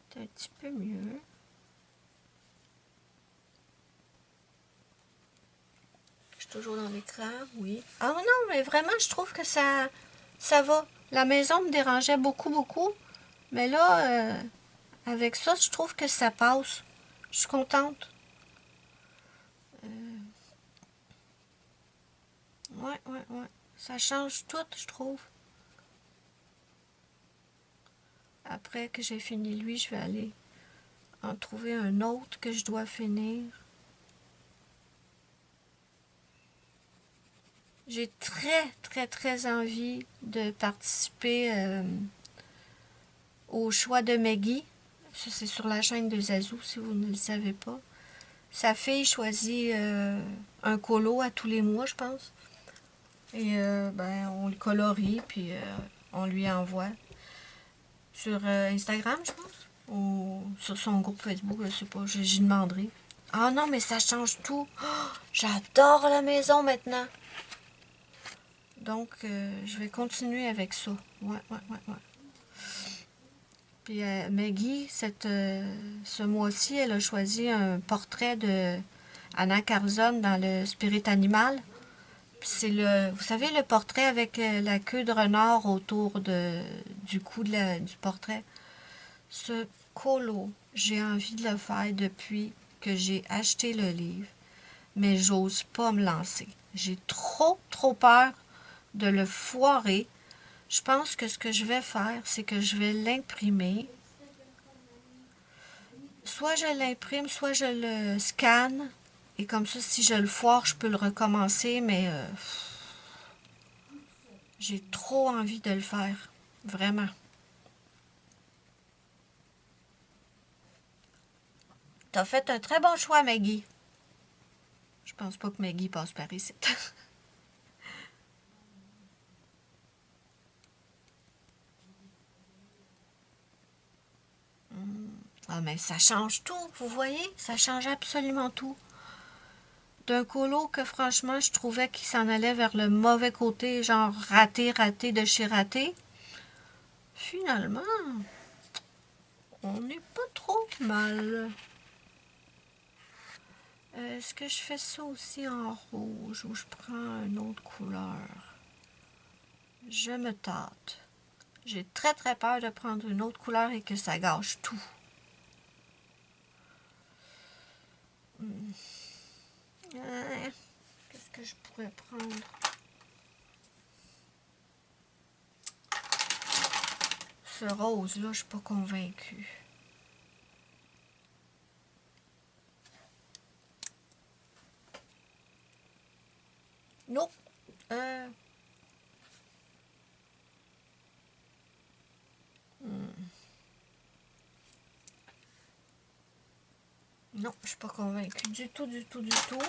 [SPEAKER 1] C'est un petit peu mieux. Je suis toujours dans l'écran, oui. Ah non, mais vraiment, je trouve que ça va. La maison me dérangeait beaucoup, beaucoup. Mais là, avec ça, je trouve que ça passe. Je suis contente. Ouais, ouais, ouais. Ça change tout, je trouve. Après que j'ai fini lui, je vais aller en trouver un autre que je dois finir. J'ai très, très, très envie de participer au choix de Maggie. Ça, c'est sur la chaîne de Zazou, si vous ne le savez pas. Sa fille choisit un colo à tous les mois, je pense. Et ben, on le colorie, puis on lui envoie. Sur Instagram, je pense. Ou sur son groupe Facebook, je sais pas. J'y demanderai. Ah non, mais ça change tout. Oh, j'adore la maison maintenant. Donc, je vais continuer avec ça. Ouais, ouais, ouais, ouais. Puis Maggie, ce mois-ci, elle a choisi un portrait de Anna Carlson dans le Spirit Animal. C'est vous savez, le portrait avec la queue de renard autour du cou du portrait. Ce colo, j'ai envie de le faire depuis que j'ai acheté le livre, mais j'ose pas me lancer. J'ai trop, trop peur de le foirer. Je pense que ce que je vais faire, c'est que je vais l'imprimer. Soit je l'imprime, soit je le scanne. Et comme ça, si je le foire, je peux le recommencer, mais j'ai trop envie de le faire. Vraiment. T'as fait un très bon choix, Maggie. Je pense pas que Maggie passe par ici. Ah, mais ça change tout, vous voyez? Ça change absolument tout. D'un colo que franchement, je trouvais qu'il s'en allait vers le mauvais côté, genre raté, raté de chez raté. Finalement, on n'est pas trop mal. Est-ce que je fais ça aussi en rouge ou je prends une autre couleur? Je me tâte. J'ai très très peur de prendre une autre couleur et que ça gâche tout. Qu'est-ce que je pourrais prendre? Ce rose-là, je suis pas convaincue. Non. Non, je suis pas convaincue du tout, du tout, du tout.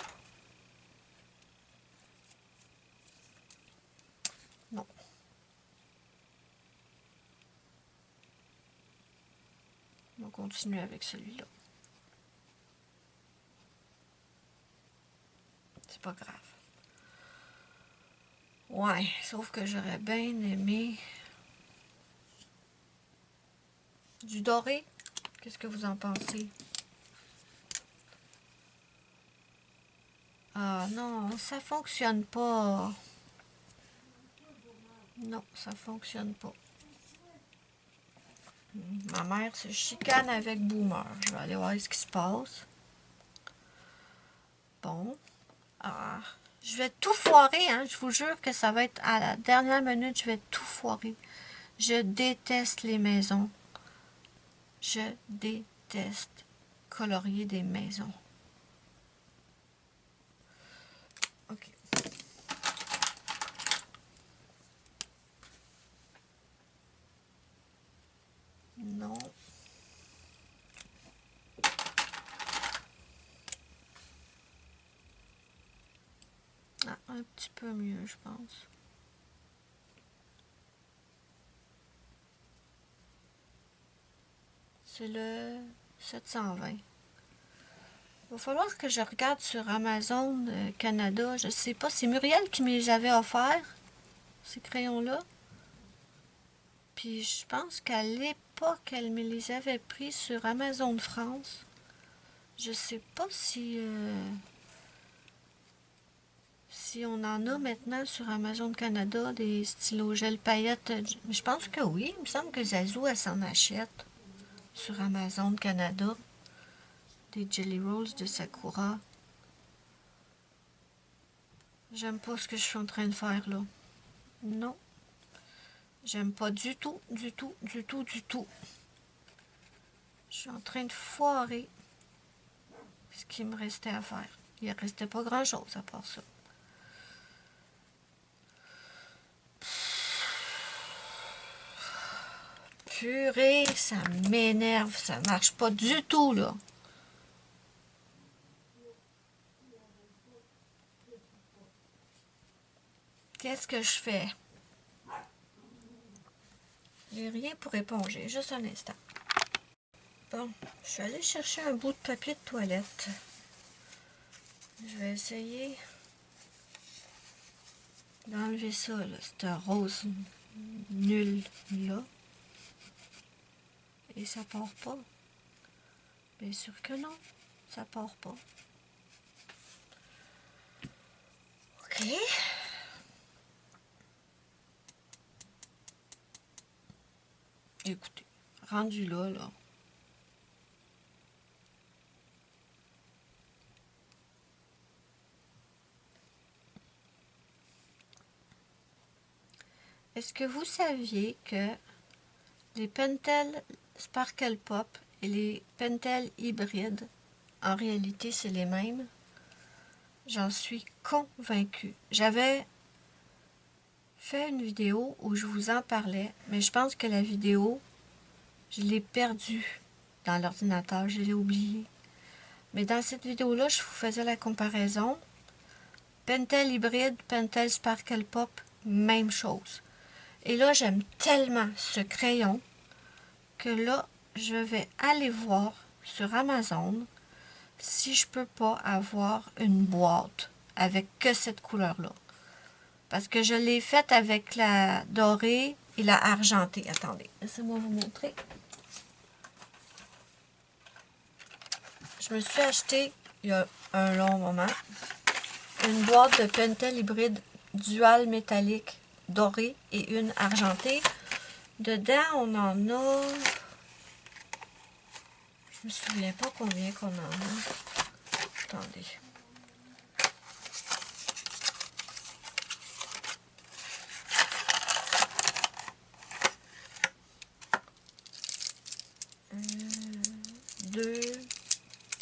[SPEAKER 1] Non. On va continuer avec celui-là. C'est pas grave. Ouais, sauf que j'aurais bien aimé du doré. Qu'est-ce que vous en pensez? Ah non, ça fonctionne pas. Non, ça fonctionne pas. Ma mère se chicane avec Boomer. Je vais aller voir ce qui se passe. Bon. Ah, je vais tout foirer, hein. Je vous jure que ça va être à la dernière minute, je vais tout foirer. Je déteste les maisons. Je déteste colorier des maisons. Ok. Non. Ah, un petit peu mieux, je pense. C'est le 720. Il va falloir que je regarde sur Amazon Canada. Je sais pas, c'est Muriel qui me les avait offerts, ces crayons-là. Puis je pense qu'à l'époque, elle me les avait pris sur Amazon France. Je sais pas si on en a maintenant sur Amazon Canada des stylos gel paillettes. Mais je pense que oui. Il me semble que Zazou, elle s'en achète sur Amazon Canada. Des Jelly Rolls de Sakura. J'aime pas ce que je suis en train de faire là. Non. J'aime pas du tout, du tout, du tout, du tout. Je suis en train de foirer ce qui me restait à faire. Il ne restait pas grand chose à part ça. Purée, ça m'énerve, ça marche pas du tout là. Qu'est-ce que je fais? J'ai rien pour éponger, juste un instant. Bon, je suis allée chercher un bout de papier de toilette. Je vais essayer d'enlever ça, là, ce rose nul là. Et ça part pas. Bien sûr que non, ça part pas. Ok. Écoutez, rendu là. Est-ce que vous saviez que les Pentel Sparkle Pop et les Pentel hybrides, en réalité, c'est les mêmes? J'en suis convaincue. J'avais fait une vidéo où je vous en parlais, mais je pense que la vidéo, je l'ai perdue dans l'ordinateur, je l'ai oubliée. Mais dans cette vidéo-là, je vous faisais la comparaison Pentel Hybride, Pentel Sparkle Pop, même chose. Et là, j'aime tellement ce crayon que là, je vais aller voir sur Amazon si je peux pas avoir une boîte avec que cette couleur-là. Parce que je l'ai faite avec la dorée et la argentée. Attendez, laissez-moi vous montrer. Je me suis acheté, il y a un long moment, une boîte de Pentel Hybride Dual métallique dorée et une argentée. Dedans, on en a... Je me souviens pas combien qu'on en a. Attendez. Deux,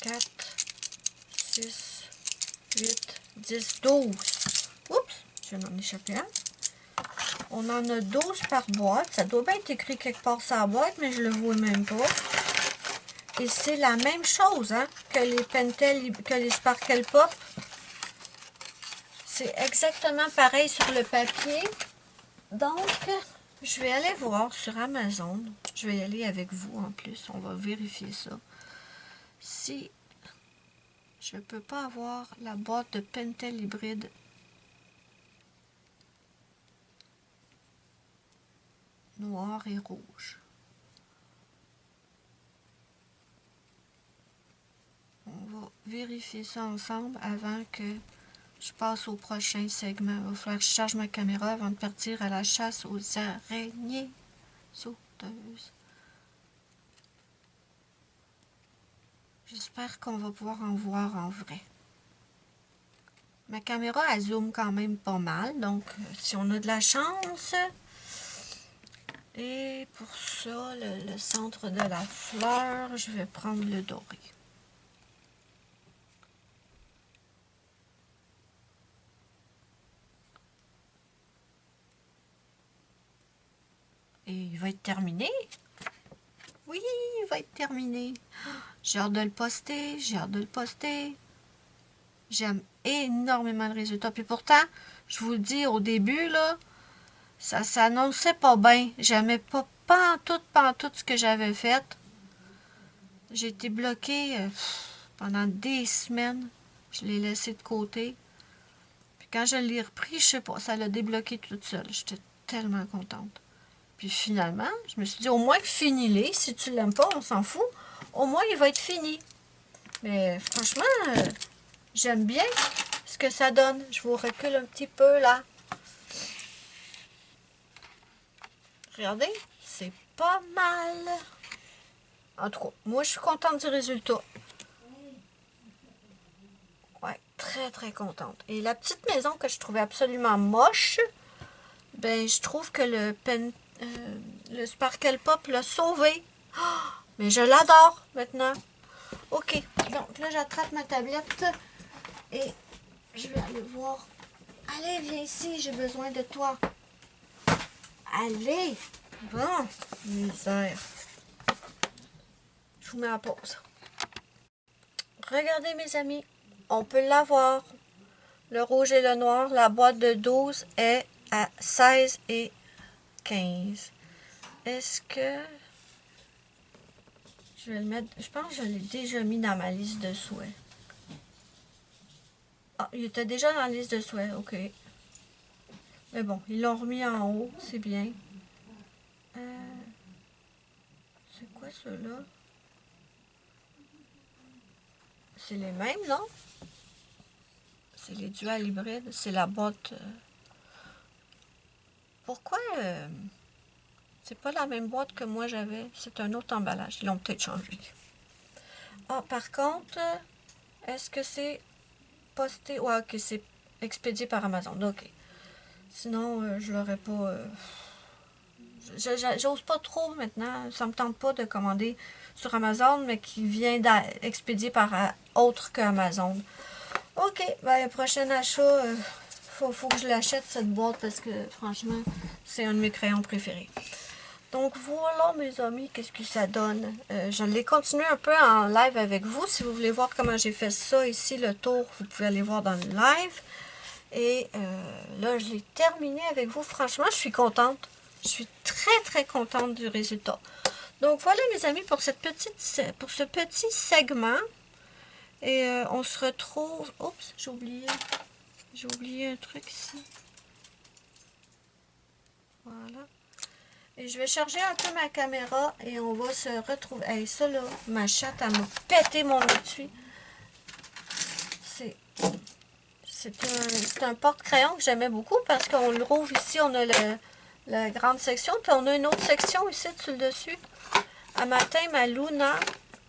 [SPEAKER 1] 4, 6, 8, 10, 12. Oups, je vais m'en échapper un. On en a 12 par boîte. Ça doit bien être écrit quelque part sur la boîte, mais je le vois même pas. Et c'est la même chose hein, que les Pentel, que les Sparkle Pop. C'est exactement pareil sur le papier. Donc, je vais aller voir sur Amazon. Je vais y aller avec vous en plus. On va vérifier ça. Si je ne peux pas avoir la boîte de Pentel Hybride noir et rouge. On va vérifier ça ensemble avant que je passe au prochain segment. Il va falloir que je charge ma caméra avant de partir à la chasse aux araignées sauteuses. J'espère qu'on va pouvoir en voir en vrai. Ma caméra, elle zoome quand même pas mal, donc si on a de la chance. Et pour ça, le centre de la fleur, je vais prendre le doré. Et il va être terminé. Oui, il va être terminé. J'ai hâte de le poster, j'ai hâte de le poster. J'aime énormément le résultat. Puis pourtant, je vous le dis au début, là, ça s'annonçait pas bien. J'aimais pas pantoute ce que j'avais fait. J'ai été bloquée pendant des semaines. Je l'ai laissé de côté. Puis quand je l'ai repris, je sais pas, ça l'a débloqué toute seule. J'étais tellement contente. Puis finalement, je me suis dit, au moins finis-les. Si tu l'aimes pas, on s'en fout. Au moins, il va être fini. Mais franchement, j'aime bien ce que ça donne. Je vous recule un petit peu là. Regardez, c'est pas mal. En tout cas, moi, je suis contente du résultat. Ouais, très, très contente. Et la petite maison que je trouvais absolument moche, ben, je trouve que le Sparkle Pop l'a sauvé. Oh, mais je l'adore maintenant. Ok, donc là, j'attrape ma tablette et je vais aller voir. Allez, viens ici, j'ai besoin de toi. Allez. Bon, misère. Je vous mets en pause. Regardez, mes amis, on peut l'avoir. Le rouge et le noir, la boîte de 12 est à 16 et 15. Est-ce que... Je vais le mettre... Je pense que je l'ai déjà mis dans ma liste de souhaits. Ah, il était déjà dans la liste de souhaits, ok. Mais bon, ils l'ont remis en haut, c'est bien. C'est quoi ceux-là? C'est les mêmes, non? C'est les dual hybrides. C'est la boîte... Pourquoi... C'est pas la même boîte que moi j'avais. C'est un autre emballage. Ils l'ont peut-être changé. Ah, par contre, est-ce que c'est posté? Ouais, ok, c'est expédié par Amazon. Ok. Sinon, je l'aurais pas... J'ose pas trop maintenant. Ça me tente pas de commander sur Amazon, mais qui vient expédié par autre que Amazon. Ok, ben, le prochain achat, faut que je l'achète cette boîte parce que franchement, c'est un de mes crayons préférés. Donc voilà mes amis, qu'est-ce que ça donne. Je l'ai continué un peu en live avec vous. Si vous voulez voir comment j'ai fait ça ici, le tour, vous pouvez aller voir dans le live. Et là, je l'ai terminé avec vous. Franchement, je suis contente. Je suis très, très contente du résultat. Donc, voilà, mes amis, pour ce petit segment. Et on se retrouve... Oups, j'ai oublié un truc ici. Voilà. Et je vais charger un peu ma caméra et on va se retrouver. Hey, ça là, ma chatte, elle m'a pété mon étui. C'est un porte-crayon que j'aimais beaucoup parce qu'on le rouvre ici, on a la grande section, puis on a une autre section ici sur le dessus. Un matin, ma Luna,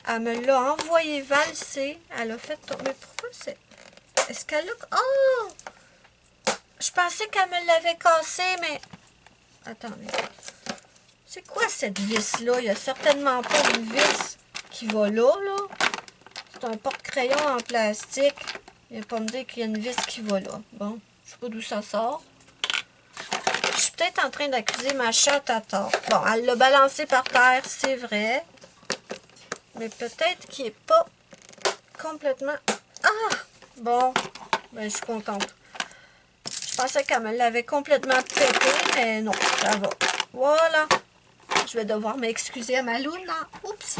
[SPEAKER 1] elle me l'a envoyé valser. Elle a fait tomber. Pourquoi c'est... Est-ce qu'elle a... Oh! Je pensais qu'elle me l'avait cassé, mais... Attendez. C'est quoi cette vis-là? Il n'y a certainement pas une vis qui va là, là. C'est un porte-crayon en plastique. Il va pas me dire qu'il y a une vis qui va là. Bon, je sais pas d'où ça sort. Je suis peut-être en train d'accuser ma chatte à tort. Bon, elle l'a balancé par terre, c'est vrai. Mais peut-être qu'il n'est pas complètement... Ah! Bon, ben je suis contente. Je pensais qu'elle me l'avait complètement pété, mais non, ça va. Voilà. Je vais devoir m'excuser à ma Luna. Oups.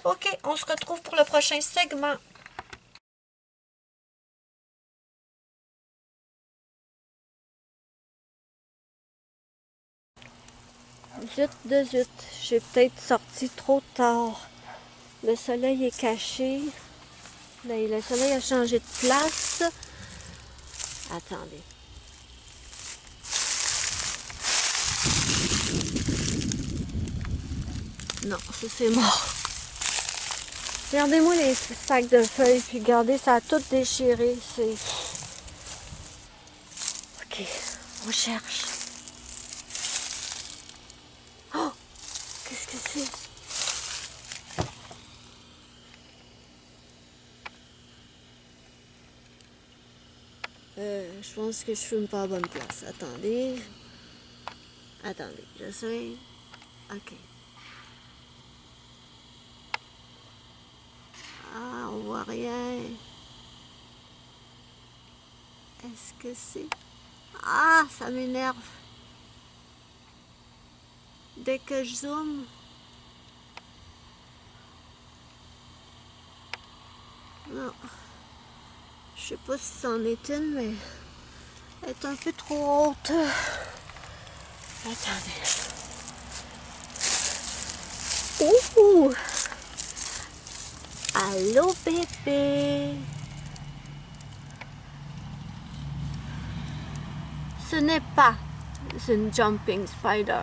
[SPEAKER 1] OK, on se retrouve pour le prochain segment. Zut de zut, j'ai peut-être sorti trop tard. Le soleil est caché. Là, le soleil a changé de place. Attendez. Non, ça c'est mort. Regardez-moi les sacs de feuilles, puis regardez, ça a tout déchiré. C'est... OK, on cherche. Oh! Qu'est-ce que c'est? Je pense que je fume pas à bonne place. Attendez. Attendez, j'essaie. OK. Ah, on voit rien. Est-ce que c'est... Ah, ça m'énerve. Dès que je zoome... Non. Je sais pas si c'en est une, mais... Elle est un peu trop haute. Attendez. Ouh! Allô, bébé! Ce n'est pas une jumping spider.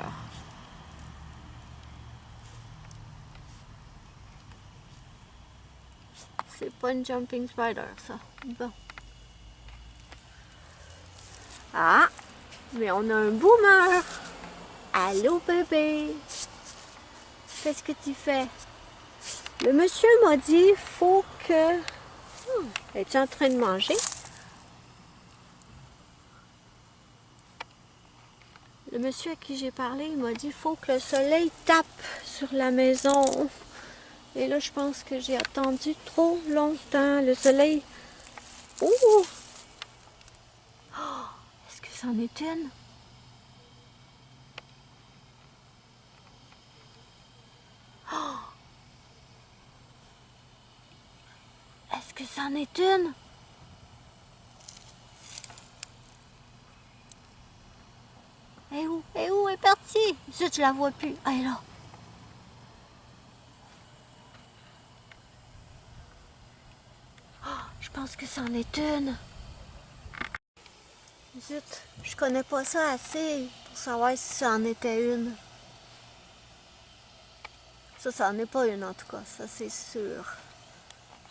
[SPEAKER 1] C'est pas une jumping spider, ça. Bon. Ah! Mais on a un boomer! Allô, bébé! Qu'est-ce que tu fais? Le monsieur m'a dit, faut que... Es-tu en train de manger? Le monsieur à qui j'ai parlé, il m'a dit, faut que le soleil tape sur la maison. Et là, je pense que j'ai attendu trop longtemps. Le soleil... Ouh! Oh, est-ce que c'en est une? Oh! Est-ce que c'en est une? Et où? Et où est partie? Zut, je la vois plus. Ah, elle est là. Oh, je pense que c'en est une. Zut, je connais pas ça assez pour savoir si c'en était une. Ça n'en est pas une en tout cas, ça c'est sûr.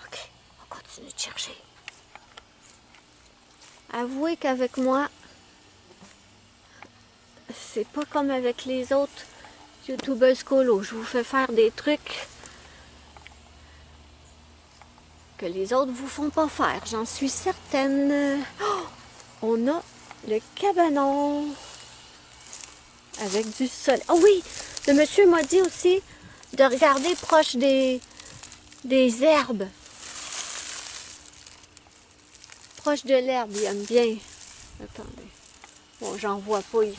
[SPEAKER 1] Ok, on continue de chercher. Avouez qu'avec moi, c'est pas comme avec les autres youtubeuses colo. Je vous fais faire des trucs que les autres vous font pas faire, j'en suis certaine. Oh, on a le cabanon avec du soleil. Oh oui, le monsieur m'a dit aussi de regarder proche des herbes. Proche de l'herbe, il aime bien Attendez. Bon, j'en vois pas ici.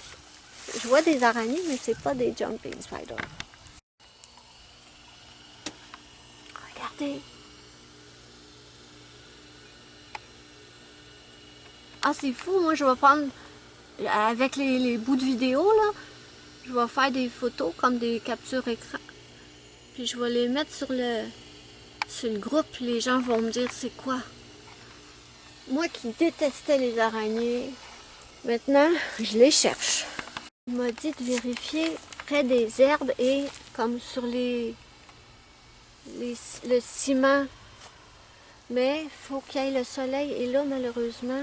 [SPEAKER 1] Je vois des araignées, mais c'est pas des jumping spiders. Regardez. Ah, c'est fou. Moi, je vais prendre, avec les bouts de vidéo, là, je vais faire des photos comme des captures écran. Puis je vais les mettre sur le groupe. Les gens vont me dire c'est quoi. Moi qui détestais les araignées, maintenant, je les cherche. Il m'a dit de vérifier près des herbes et comme sur le ciment. Mais il faut qu'il y ait le soleil. Et là, malheureusement,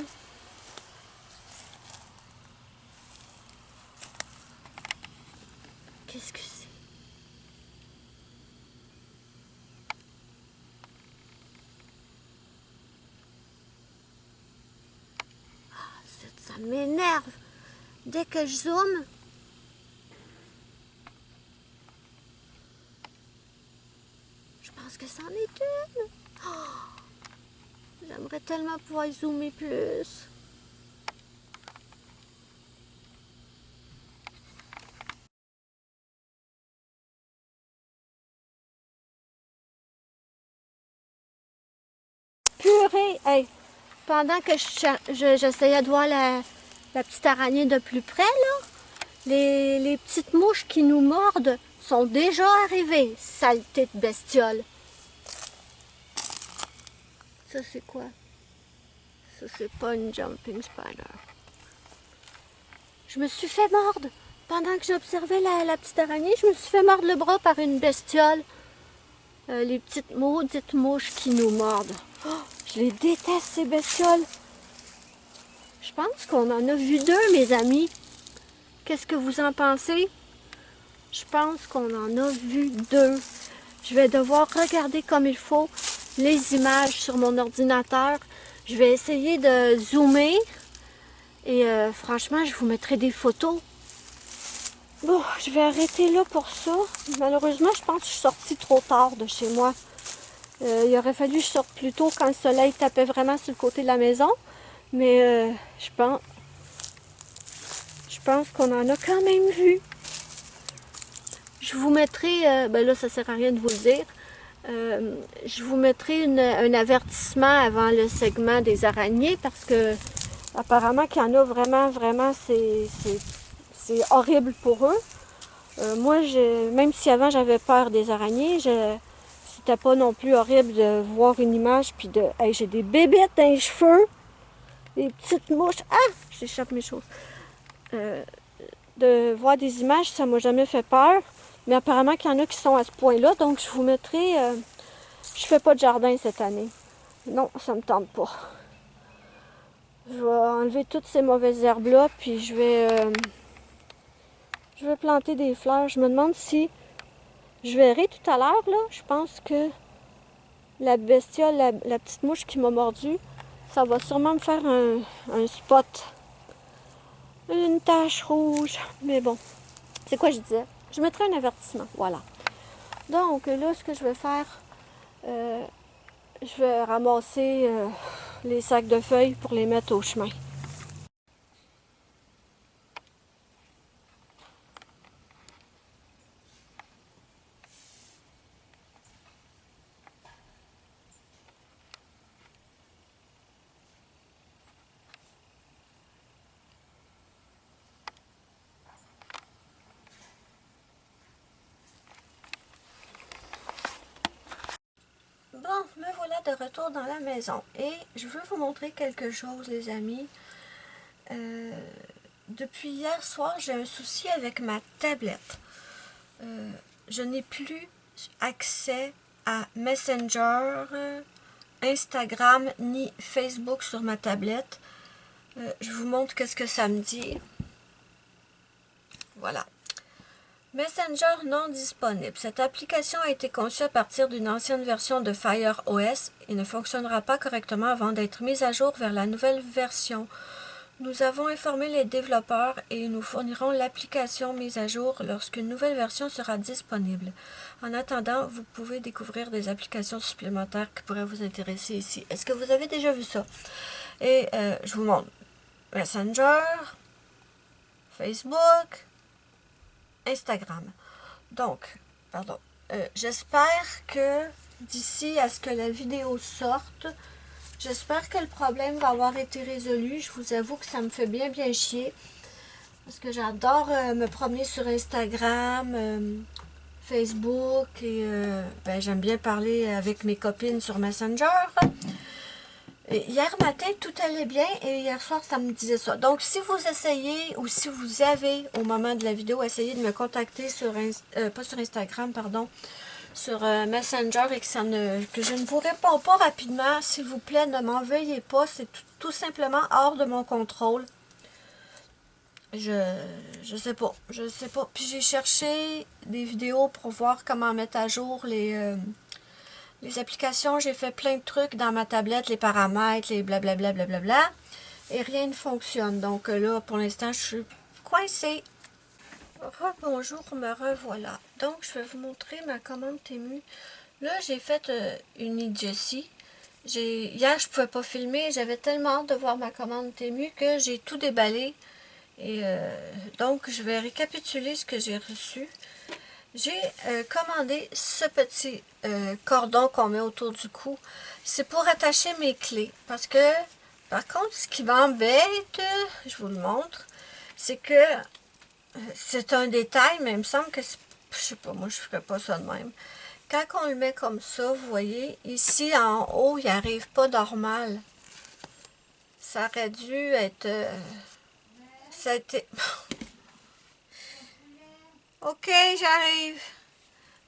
[SPEAKER 1] qu'est-ce que c'est? Ça m'énerve. Dès que je zoome, je pense que c'en est une. Oh, j'aimerais tellement pouvoir zoomer plus. Purée! Hey, pendant que j'essayais de voir la petite araignée de plus près, là, les petites mouches qui nous mordent sont déjà arrivées. Saleté de bestiole. Ça, c'est quoi? Ça, c'est pas une jumping spider. Je me suis fait mordre. Pendant que j'observais la petite araignée, je me suis fait mordre le bras par une bestiole. Les petites maudites mouches qui nous mordent. Oh, je les déteste, ces bestioles. Je pense qu'on en a vu deux, mes amis. Qu'est-ce que vous en pensez? Je pense qu'on en a vu deux. Je vais devoir regarder comme il faut les images sur mon ordinateur. Je vais essayer de zoomer. Et franchement, je vous mettrai des photos. Bon, je vais arrêter là pour ça. Malheureusement, je pense que je suis sortie trop tard de chez moi. Il aurait fallu que je sorte plus tôt quand le soleil tapait vraiment sur le côté de la maison. Mais je pense qu'on en a quand même vu. Je vous mettrai, ben là ça sert à rien de vous le dire, je vous mettrai un avertissement avant le segment des araignées parce que apparemment qu'il y en a vraiment, c'est horrible pour eux. Moi, même si avant j'avais peur des araignées, c'était pas non plus horrible de voir une image puis de, hey, j'ai des bébêtes dans les cheveux, des petites mouches, ah, j'échappe mes choses. De voir des images, ça m'a jamais fait peur. Mais apparemment qu'il y en a qui sont à ce point-là. Donc, je vous mettrai... je fais pas de jardin cette année. Non, ça me tente pas. Je vais enlever toutes ces mauvaises herbes-là. Puis, je vais planter des fleurs. Je me demande si... Je verrai tout à l'heure, là. Je pense que la bestiole, la petite mouche qui m'a mordu, ça va sûrement me faire un spot. Une tache rouge. Mais bon, c'est quoi je disais? Je mettrai un avertissement, voilà. Donc là, ce que je vais faire, je vais ramasser les sacs de feuilles pour les mettre au chemin. Bon, me voilà de retour dans la maison et je veux vous montrer quelque chose, les amis. Depuis hier soir, j'ai un souci avec ma tablette. Je n'ai plus accès à Messenger, Instagram ni Facebook sur ma tablette. Je vous montre qu'est-ce que ça me dit. Voilà. Messenger non disponible. Cette application a été conçue à partir d'une ancienne version de Fire OS et ne fonctionnera pas correctement avant d'être mise à jour vers la nouvelle version. Nous avons informé les développeurs et nous fournirons l'application mise à jour lorsqu'une nouvelle version sera disponible. En attendant, vous pouvez découvrir des applications supplémentaires qui pourraient vous intéresser ici. Est-ce que vous avez déjà vu ça? Et je vous montre. Messenger, Facebook, Instagram. Donc, pardon, j'espère que d'ici à ce que la vidéo sorte, j'espère que le problème va avoir été résolu. Je vous avoue que ça me fait bien chier. Parce que j'adore me promener sur Instagram, Facebook et ben, j'aime bien parler avec mes copines sur Messenger. Et hier matin, tout allait bien et hier soir, ça me disait ça. Donc, si vous essayez ou si vous avez, au moment de la vidéo, essayé de me contacter sur, pas sur Instagram, pardon, sur Messenger et que je ne vous réponds pas rapidement, s'il vous plaît, ne m'en veuillez pas. C'est tout simplement hors de mon contrôle. Je sais pas. Puis j'ai cherché des vidéos pour voir comment mettre à jour les applications. J'ai fait plein de trucs dans ma tablette, les paramètres, les blablabla, blablabla. Et rien ne fonctionne. Donc là, pour l'instant, je suis coincée. Rebonjour, me revoilà. Donc, je vais vous montrer ma commande Temu. Là, j'ai fait une idiotie. Hier, je pouvais pas filmer. J'avais tellement hâte de voir ma commande Temu que j'ai tout déballé. Et donc, je vais récapituler ce que j'ai reçu. J'ai commandé ce petit cordon qu'on met autour du cou. C'est pour attacher mes clés. Parce que, par contre, ce qui m'embête, je vous le montre, c'est que c'est un détail, mais il me semble que, je sais pas, moi je ferais pas ça de même. Quand on le met comme ça, vous voyez, ici en haut, il n'arrive pas normal. Ça aurait dû être... ça a été... Ok, j'arrive.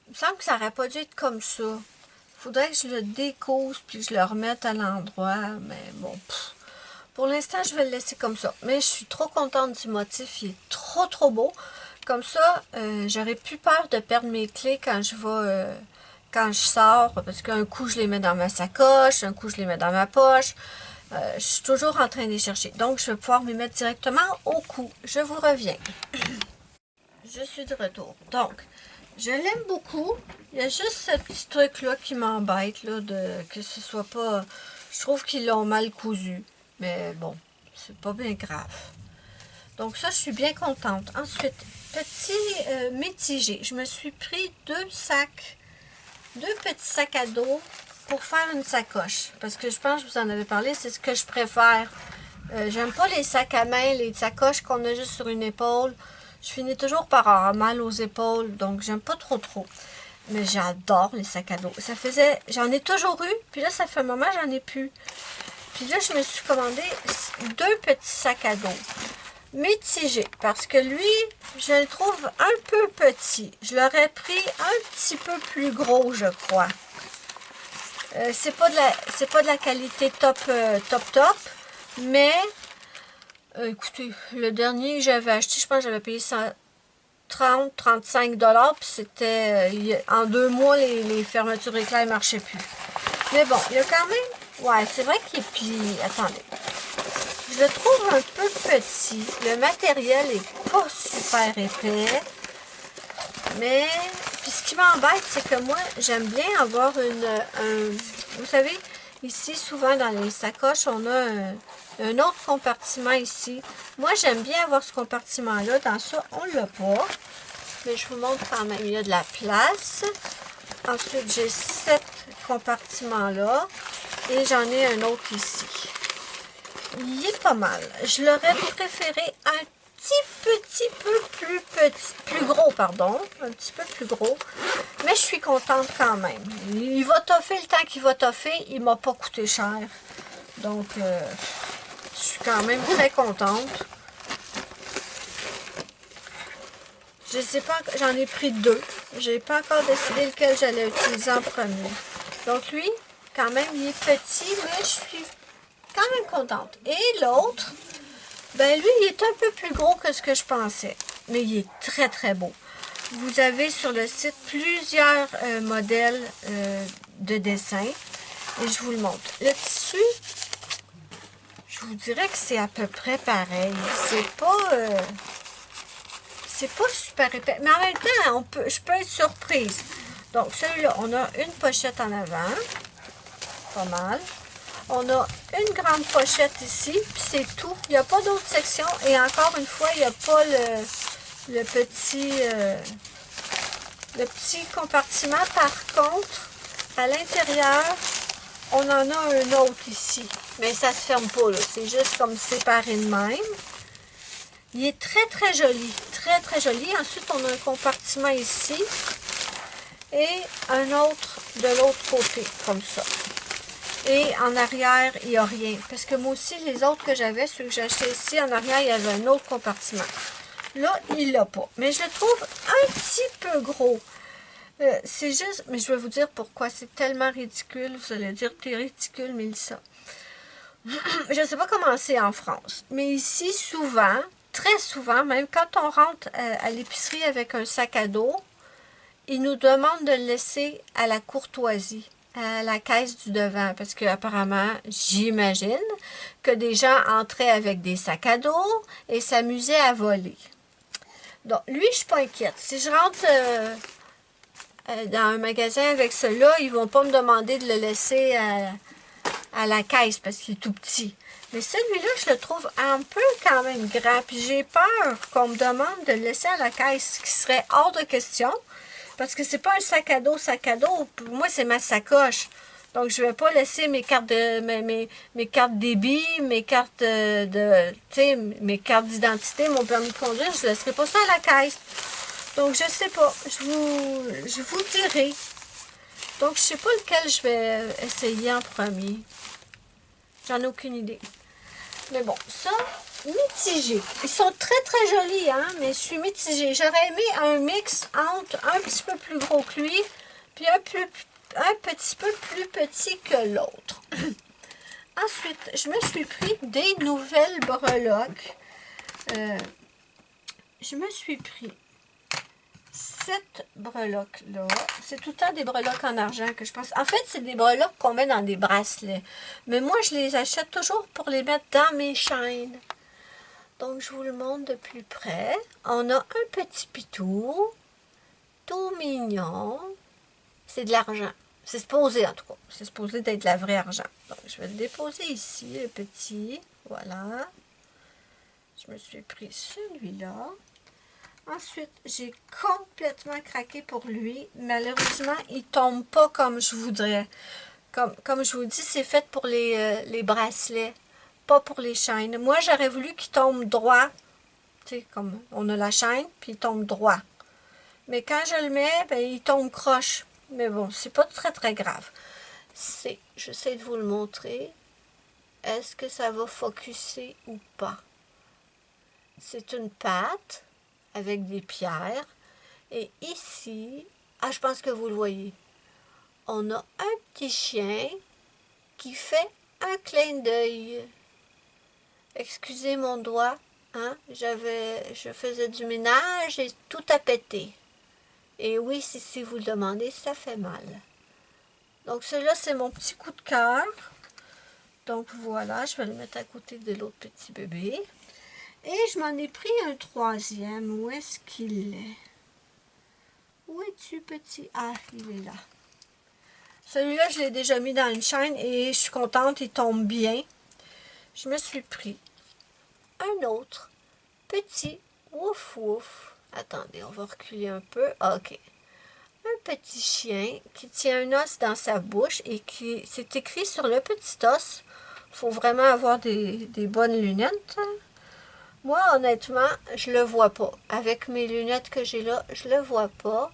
[SPEAKER 1] Il me semble que ça n'aurait pas dû être comme ça. Il faudrait que je le découse puis je le remette à l'endroit. Mais bon, pour l'instant, je vais le laisser comme ça. Mais je suis trop contente du motif. Il est trop beau. Comme ça, j'aurais plus peur de perdre mes clés quand je vais... quand je sors. Parce qu'un coup, je les mets dans ma sacoche. Un coup, je les mets dans ma poche. Je suis toujours en train de les chercher. Donc, je vais pouvoir me mettre directement au cou. Je vous reviens. Je suis de retour. Donc, je l'aime beaucoup. Il y a juste ce petit truc-là qui m'embête, là, que ce soit pas... Je trouve qu'ils l'ont mal cousu. Mais bon, c'est pas bien grave. Donc ça, je suis bien contente. Ensuite, petit mitigé. Je me suis pris deux petits sacs à dos pour faire une sacoche. Parce que je pense que je vous en avais parlé, c'est ce que je préfère. J'aime pas les sacs à main, les sacoches qu'on a juste sur une épaule. Je finis toujours par avoir mal aux épaules, donc j'aime pas trop. Mais j'adore les sacs à dos. J'en ai toujours eu, puis là, ça fait un moment, j'en ai plus. Puis là, je me suis commandé deux petits sacs à dos mitigés, parce que lui, je le trouve un peu petit. Je l'aurais pris un petit peu plus gros, je crois. C'est pas de la qualité top, mais... écoutez, le dernier que j'avais acheté, je pense que j'avais payé 130-35 $, puis c'était... en 2 mois, les fermetures éclairs ne marchaient plus. Mais bon, il y a quand même... Ouais, c'est vrai qu'il est plié. Attendez. Je le trouve un peu petit. Le matériel est pas super épais. Mais... Puis ce qui m'embête, c'est que moi, j'aime bien avoir vous savez, ici, souvent dans les sacoches, on a un autre compartiment ici. Moi, j'aime bien avoir ce compartiment-là. Dans ça, on ne l'a pas. Mais je vous montre quand même. Il y a de la place. Ensuite, j'ai 7 compartiments-là. Et j'en ai un autre ici. Il est pas mal. Je l'aurais préféré un petit peu plus gros, pardon. Un petit peu plus gros. Mais je suis contente quand même. Il va toffer le temps qu'il va toffer. Il m'a pas coûté cher. Donc, je suis quand même très contente. Je sais pas, j'en ai pris 2. J'ai pas encore décidé lequel j'allais utiliser en premier. Donc lui, quand même, il est petit, mais je suis quand même contente. Et l'autre, ben lui, il est un peu plus gros que ce que je pensais. Mais il est très beau. Vous avez sur le site plusieurs modèles de dessin. Et je vous le montre. Le tissu, je vous dirais que c'est à peu près pareil. C'est pas super épais. Mais en même temps, je peux être surprise. Donc, celui-là, on a une pochette en avant. Pas mal. On a une grande pochette ici, puis c'est tout. Il n'y a pas d'autres sections. Et encore une fois, il n'y a pas le petit compartiment. Par contre, à l'intérieur, on en a un autre ici. Mais ça ne se ferme pas, là. C'est juste comme séparé de même. Il est très, très joli. Très, très joli. Ensuite, on a un compartiment ici. Et un autre de l'autre côté, comme ça. Et en arrière, il n'y a rien. Parce que moi aussi, les autres que j'avais, ceux que j'ai achetés ici, en arrière, il y avait un autre compartiment. Là, il l'a pas. Mais je le trouve un petit peu gros. C'est juste, mais je vais vous dire pourquoi. C'est tellement ridicule. Vous allez dire, t'es ridicule, Mélissa. Je ne sais pas comment c'est en France. Mais ici, souvent, très souvent, même quand on rentre à l'épicerie avec un sac à dos, ils nous demandent de le laisser à la courtoisie, à la caisse du devant, parce que apparemment, j'imagine que des gens entraient avec des sacs à dos et s'amusaient à voler. Donc, lui, je ne suis pas inquiète. Si je rentre dans un magasin avec cela, ils ne vont pas me demander de le laisser à la caisse parce qu'il est tout petit. Mais celui-là, je le trouve un peu quand même grand. Puis j'ai peur qu'on me demande de le laisser à la caisse, ce qui serait hors de question. Parce que c'est pas un sac à dos, Pour moi, c'est ma sacoche. Donc, je vais pas laisser mes cartes de mes cartes débit, mes cartes tu sais, mes cartes d'identité, mon permis de conduire, je laisserai pas ça à la caisse. Donc, je sais pas. Je vous dirai. Donc, je sais pas lequel je vais essayer en premier. J'en ai aucune idée. Mais bon, ça, mitigé. Ils sont très, très jolis, hein, mais je suis mitigée. J'aurais aimé un mix entre un petit peu plus gros que lui, puis un petit peu plus petit que l'autre. Ensuite, je me suis pris des nouvelles breloques. Je me suis pris cette breloque-là. C'est tout le temps des breloques en argent que je pense. En fait, c'est des breloques qu'on met dans des bracelets. Mais moi, je les achète toujours pour les mettre dans mes chaînes. Donc, je vous le montre de plus près. On a un petit pitou, tout mignon. C'est de l'argent. C'est supposé, en tout cas. C'est supposé d'être de la vraie argent. Donc, je vais le déposer ici, le petit. Voilà. Je me suis pris celui-là. Ensuite, j'ai complètement craqué pour lui. Malheureusement, il ne tombe pas comme je voudrais. Comme je vous dis, c'est fait pour les bracelets, pas pour les chaînes. Moi, j'aurais voulu qu'il tombe droit. Tu sais, comme on a la chaîne, puis il tombe droit. Mais quand je le mets, ben, il tombe croche. Mais bon, c'est pas très, très grave. J'essaie de vous le montrer. Est-ce que ça va focusser ou pas? C'est une pâte avec des pierres. Et ici, je pense que vous le voyez, on a un petit chien qui fait un clin d'œil. Excusez mon doigt, hein? Je faisais du ménage et tout a pété. Et oui, si vous le demandez, ça fait mal. Donc, celui-là, c'est mon petit coup de cœur. Donc, voilà, je vais le mettre à côté de l'autre petit bébé. Et je m'en ai pris un troisième. Où est-ce qu'il est? Où es-tu, petit? Ah, il est là. Celui-là, je l'ai déjà mis dans une chaîne et je suis contente, il tombe bien. Je me suis pris un autre petit ouf ouf. Attendez, on va reculer un peu. OK. Un petit chien qui tient un os dans sa bouche et qui c'est écrit sur le petit os. Il faut vraiment avoir des bonnes lunettes. Moi, honnêtement, je le vois pas. Avec mes lunettes que j'ai là, je le vois pas.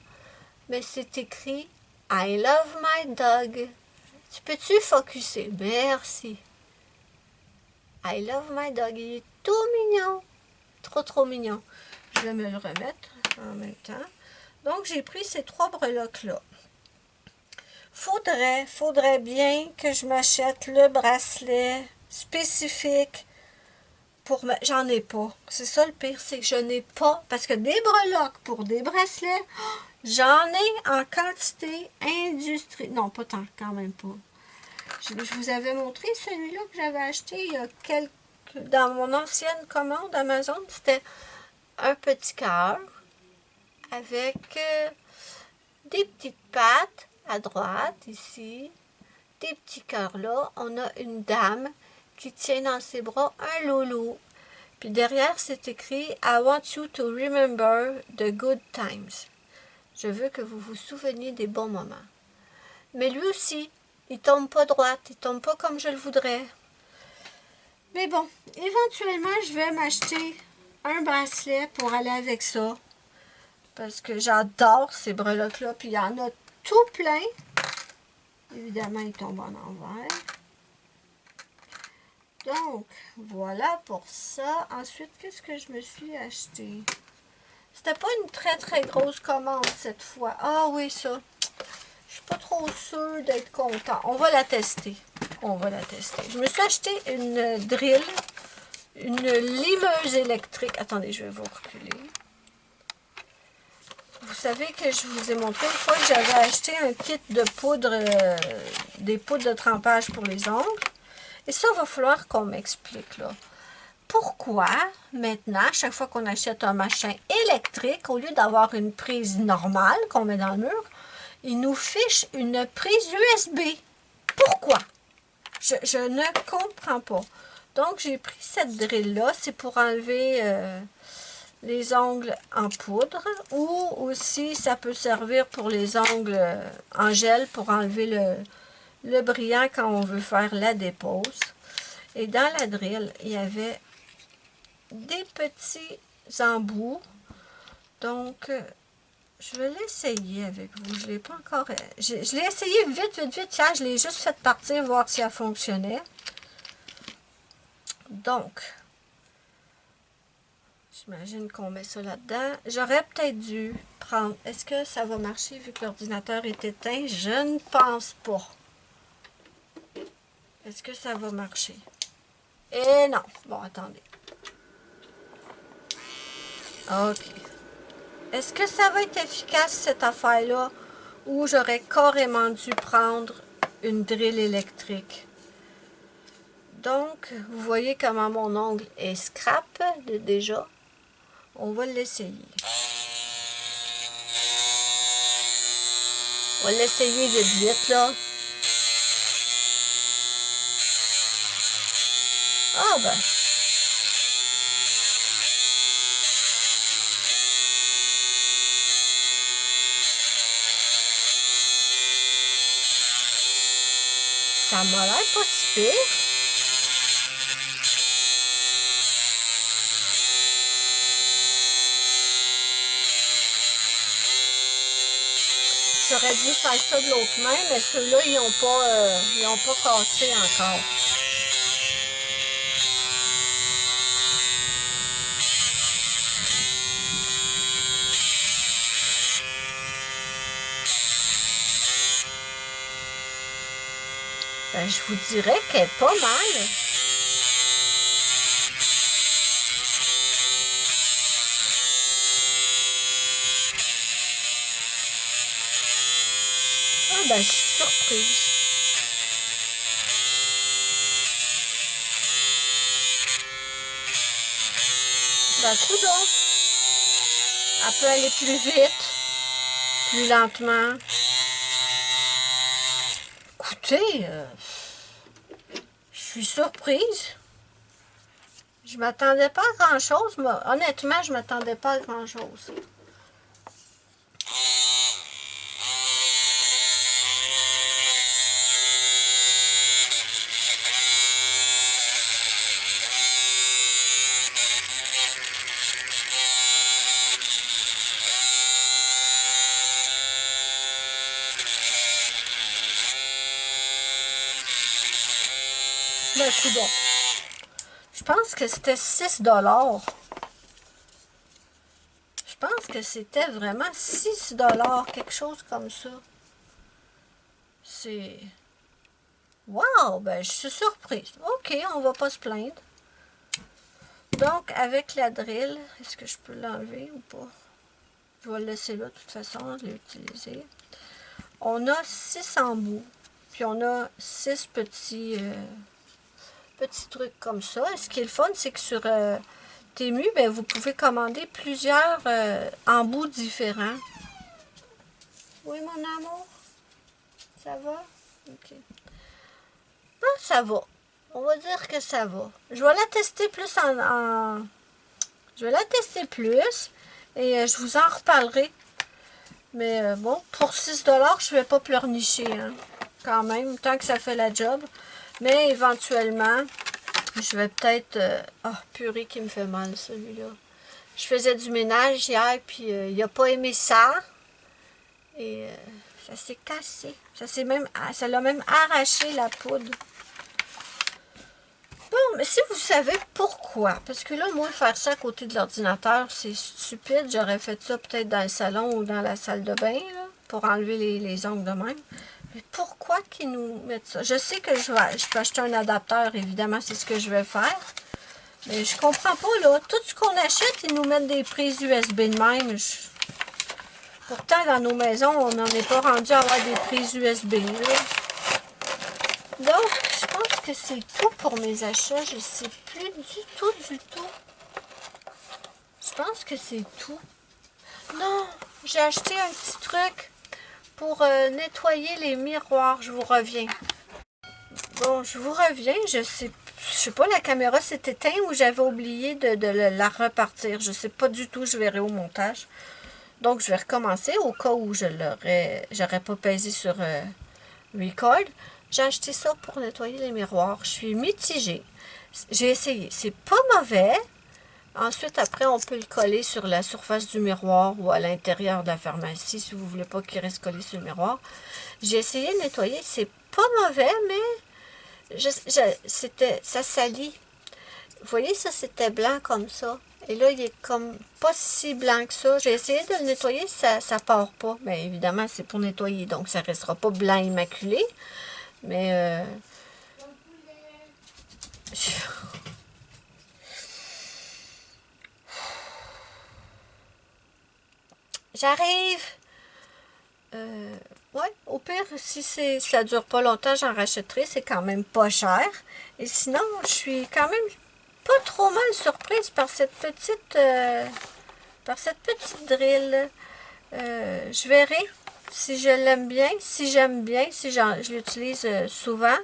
[SPEAKER 1] Mais c'est écrit I love my dog. Tu peux-tu focusser? Merci. I love my dog. Il est tout mignon. Trop, trop mignon. Je vais me le remettre en même temps. Donc, j'ai pris ces trois breloques-là. Faudrait bien que je m'achète le bracelet spécifique pour me... J'en ai pas. C'est ça le pire, c'est que je n'ai pas. Parce que des breloques pour des bracelets, j'en ai en quantité industrielle. Non, pas tant, quand même pas. Je vous avais montré celui-là que j'avais acheté il y a quelques... Dans mon ancienne commande Amazon, c'était un petit cœur avec des petites pattes à droite, ici, des petits cœurs là, on a une dame qui tient dans ses bras un loulou. Puis derrière, c'est écrit « I want you to remember the good times ». Je veux que vous vous souveniez des bons moments. Mais lui aussi, il tombe pas droite, il tombe pas comme je le voudrais. Mais bon, éventuellement, je vais m'acheter un bracelet pour aller avec ça. Parce que j'adore ces breloques-là. Puis il y en a tout plein. Évidemment, il tombe en envers. Donc, voilà pour ça. Ensuite, qu'est-ce que je me suis acheté? C'était pas une très grosse commande cette fois. Ah oui, ça. Je suis pas trop sûre d'être content. On va la tester. On va la tester. Je me suis acheté une drill, une limeuse électrique. Attendez, je vais vous reculer. Vous savez que je vous ai montré une fois que j'avais acheté un kit de poudre, des poudres de trempage pour les ongles. Et ça, il va falloir qu'on m'explique, là. Pourquoi, maintenant, à chaque fois qu'on achète un machin électrique, au lieu d'avoir une prise normale qu'on met dans le mur, il nous fiche une prise USB? Pourquoi? Je ne comprends pas. Donc, j'ai pris cette drill-là. C'est pour enlever les ongles en poudre. Ou aussi, ça peut servir pour les ongles en gel pour enlever le brillant quand on veut faire la dépose. Et dans la drill, il y avait des petits embouts. Donc, je vais l'essayer avec vous. Je ne l'ai pas encore... Je l'ai essayé vite. Tiens, je l'ai juste fait partir, voir si elle fonctionnait. Donc, j'imagine qu'on met ça là-dedans. J'aurais peut-être dû prendre... Est-ce que ça va marcher vu que l'ordinateur est éteint? Je ne pense pas. Est-ce que ça va marcher? Et non. Bon, attendez. OK. Est-ce que ça va être efficace, cette affaire-là, ou j'aurais carrément dû prendre une drill électrique? Donc, vous voyez comment mon ongle est scrap déjà. On va l'essayer. On va l'essayer vite, là. Ah ben... Ça m'a l'air pas si pire. J'aurais dû faire ça de l'autre main, mais ceux-là, ils n'ont pas cassé encore. Ben, je vous dirais qu'elle est pas mal. Ah ben, je suis surprise. Ben, coudonc. Elle peut aller plus vite, plus lentement. Écoutez, je suis surprise. Je m'attendais pas à grand-chose. Honnêtement, je m'attendais pas à grand-chose. Ben, coudonc. Je pense que c'était 6 $. Je pense que c'était vraiment 6 $, quelque chose comme ça. C'est... Wow! Ben, je suis surprise. OK, on va pas se plaindre. Donc, avec la drill, est-ce que je peux l'enlever ou pas? Je vais le laisser là, de toute façon, je l'ai utilisé. On a 6 embouts. Puis on a 6 petits trucs comme ça. Et ce qui est le fun, c'est que sur Temu, ben, vous pouvez commander plusieurs embouts différents. Oui, mon amour? Ça va? OK. Ben, ça va. On va dire que ça va. Je vais la tester plus Je vais la tester plus et je vous en reparlerai. Mais bon, pour 6 $, je ne vais pas pleurnicher, hein, quand même, tant que ça fait la job. Mais éventuellement, je vais peut-être... purée qui me fait mal, celui-là. Je faisais du ménage hier, puis il n'a pas aimé ça. Et ça s'est cassé. Ça l'a même arraché la poudre. Bon, mais si vous savez pourquoi, parce que là, moi, faire ça à côté de l'ordinateur, c'est stupide. J'aurais fait ça peut-être dans le salon ou dans la salle de bain, là, pour enlever les ongles de même. Mais pourquoi qu'ils nous mettent ça? Je sais que je peux acheter un adapteur, évidemment, c'est ce que je vais faire. Mais je comprends pas, là. Tout ce qu'on achète, ils nous mettent des prises USB de même. Pourtant, dans nos maisons, on n'en est pas rendu à avoir des prises USB, là. Donc, je pense que c'est tout pour mes achats. Je ne sais plus du tout. Je pense que c'est tout. Non, j'ai acheté un petit truc pour nettoyer les miroirs. Je vous reviens. Bon, je vous reviens. Je sais pas, la caméra s'est éteinte ou j'avais oublié de la repartir. Je sais pas du tout. Je verrai au montage. Donc, je vais recommencer au cas où j'aurais pas pesé sur Record. J'ai acheté ça pour nettoyer les miroirs. Je suis mitigée. J'ai essayé. C'est pas mauvais. Ensuite, après, on peut le coller sur la surface du miroir ou à l'intérieur de la pharmacie si vous ne voulez pas qu'il reste collé sur le miroir. J'ai essayé de nettoyer. C'est pas mauvais, mais ça salit. Vous voyez, ça, c'était blanc comme ça. Et là, il est comme pas si blanc que ça. J'ai essayé de le nettoyer, ça part pas. Bien, évidemment, c'est pour nettoyer, donc ça restera pas blanc immaculé. Mais j'arrive. Ouais, au pire, si ça dure pas longtemps, j'en rachèterai. C'est quand même pas cher. Et sinon, je suis quand même pas trop mal surprise par cette petite drill. Je verrai si je l'aime bien, si j'aime bien, si je l'utilise souvent.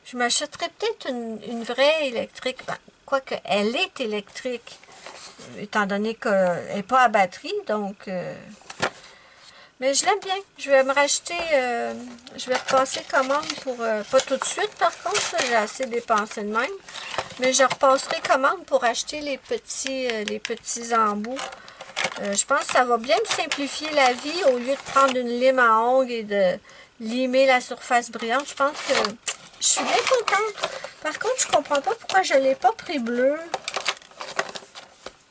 [SPEAKER 1] Je m'achèterais peut-être une vraie électrique. Ben, quoique, elle est électrique, étant donné qu'elle n'est pas à batterie, donc... mais je l'aime bien. Je vais me racheter... je vais repasser commande pour... pas tout de suite, par contre. J'ai assez dépensé de même. Mais je repasserai commande pour acheter les petits embouts. Je pense que ça va bien me simplifier la vie au lieu de prendre une lime à ongles et de limer la surface brillante. Je pense que je suis bien contente. Par contre, je comprends pas pourquoi je ne l'ai pas pris bleu.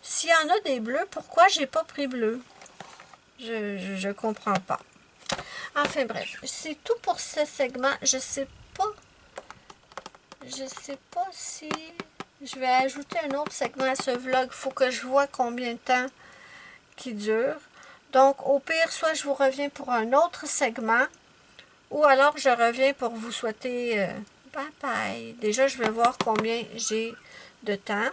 [SPEAKER 1] S'il y en a des bleus, pourquoi j'ai pas pris bleu? Je comprends pas. Enfin bref, c'est tout pour ce segment. Je sais pas si je vais ajouter un autre segment à ce vlog. Il faut que je vois combien de temps qui dure. Donc, au pire, soit je vous reviens pour un autre segment, ou alors je reviens pour vous souhaiter bye bye. Déjà, je vais voir combien j'ai de temps.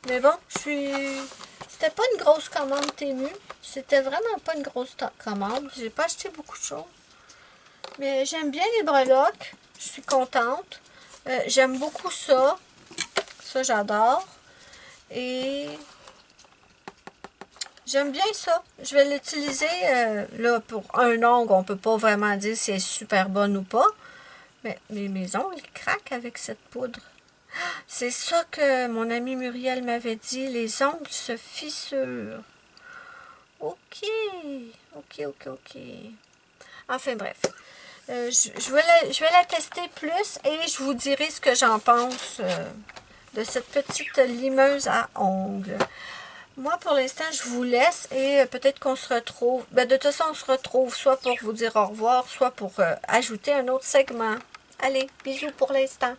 [SPEAKER 1] Mais bon, c'était pas une grosse commande Temu. C'était vraiment pas une grosse commande. J'ai pas acheté beaucoup de choses. Mais j'aime bien les breloques. Je suis contente. J'aime beaucoup ça. Ça, j'adore. Et j'aime bien ça. Je vais l'utiliser là pour un ongle. On peut pas vraiment dire si elle est super bonne ou pas. Mais mes ongles, ils craquent avec cette poudre. C'est ça que mon amie Muriel m'avait dit. Les ongles se fissurent. Ok. Enfin bref. Je vais la tester plus et je vous dirai ce que j'en pense de cette petite limeuse à ongles. Moi, pour l'instant, je vous laisse et peut-être qu'on se retrouve. Ben, de toute façon, on se retrouve soit pour vous dire au revoir, soit pour ajouter un autre segment. Allez, bisous pour l'instant.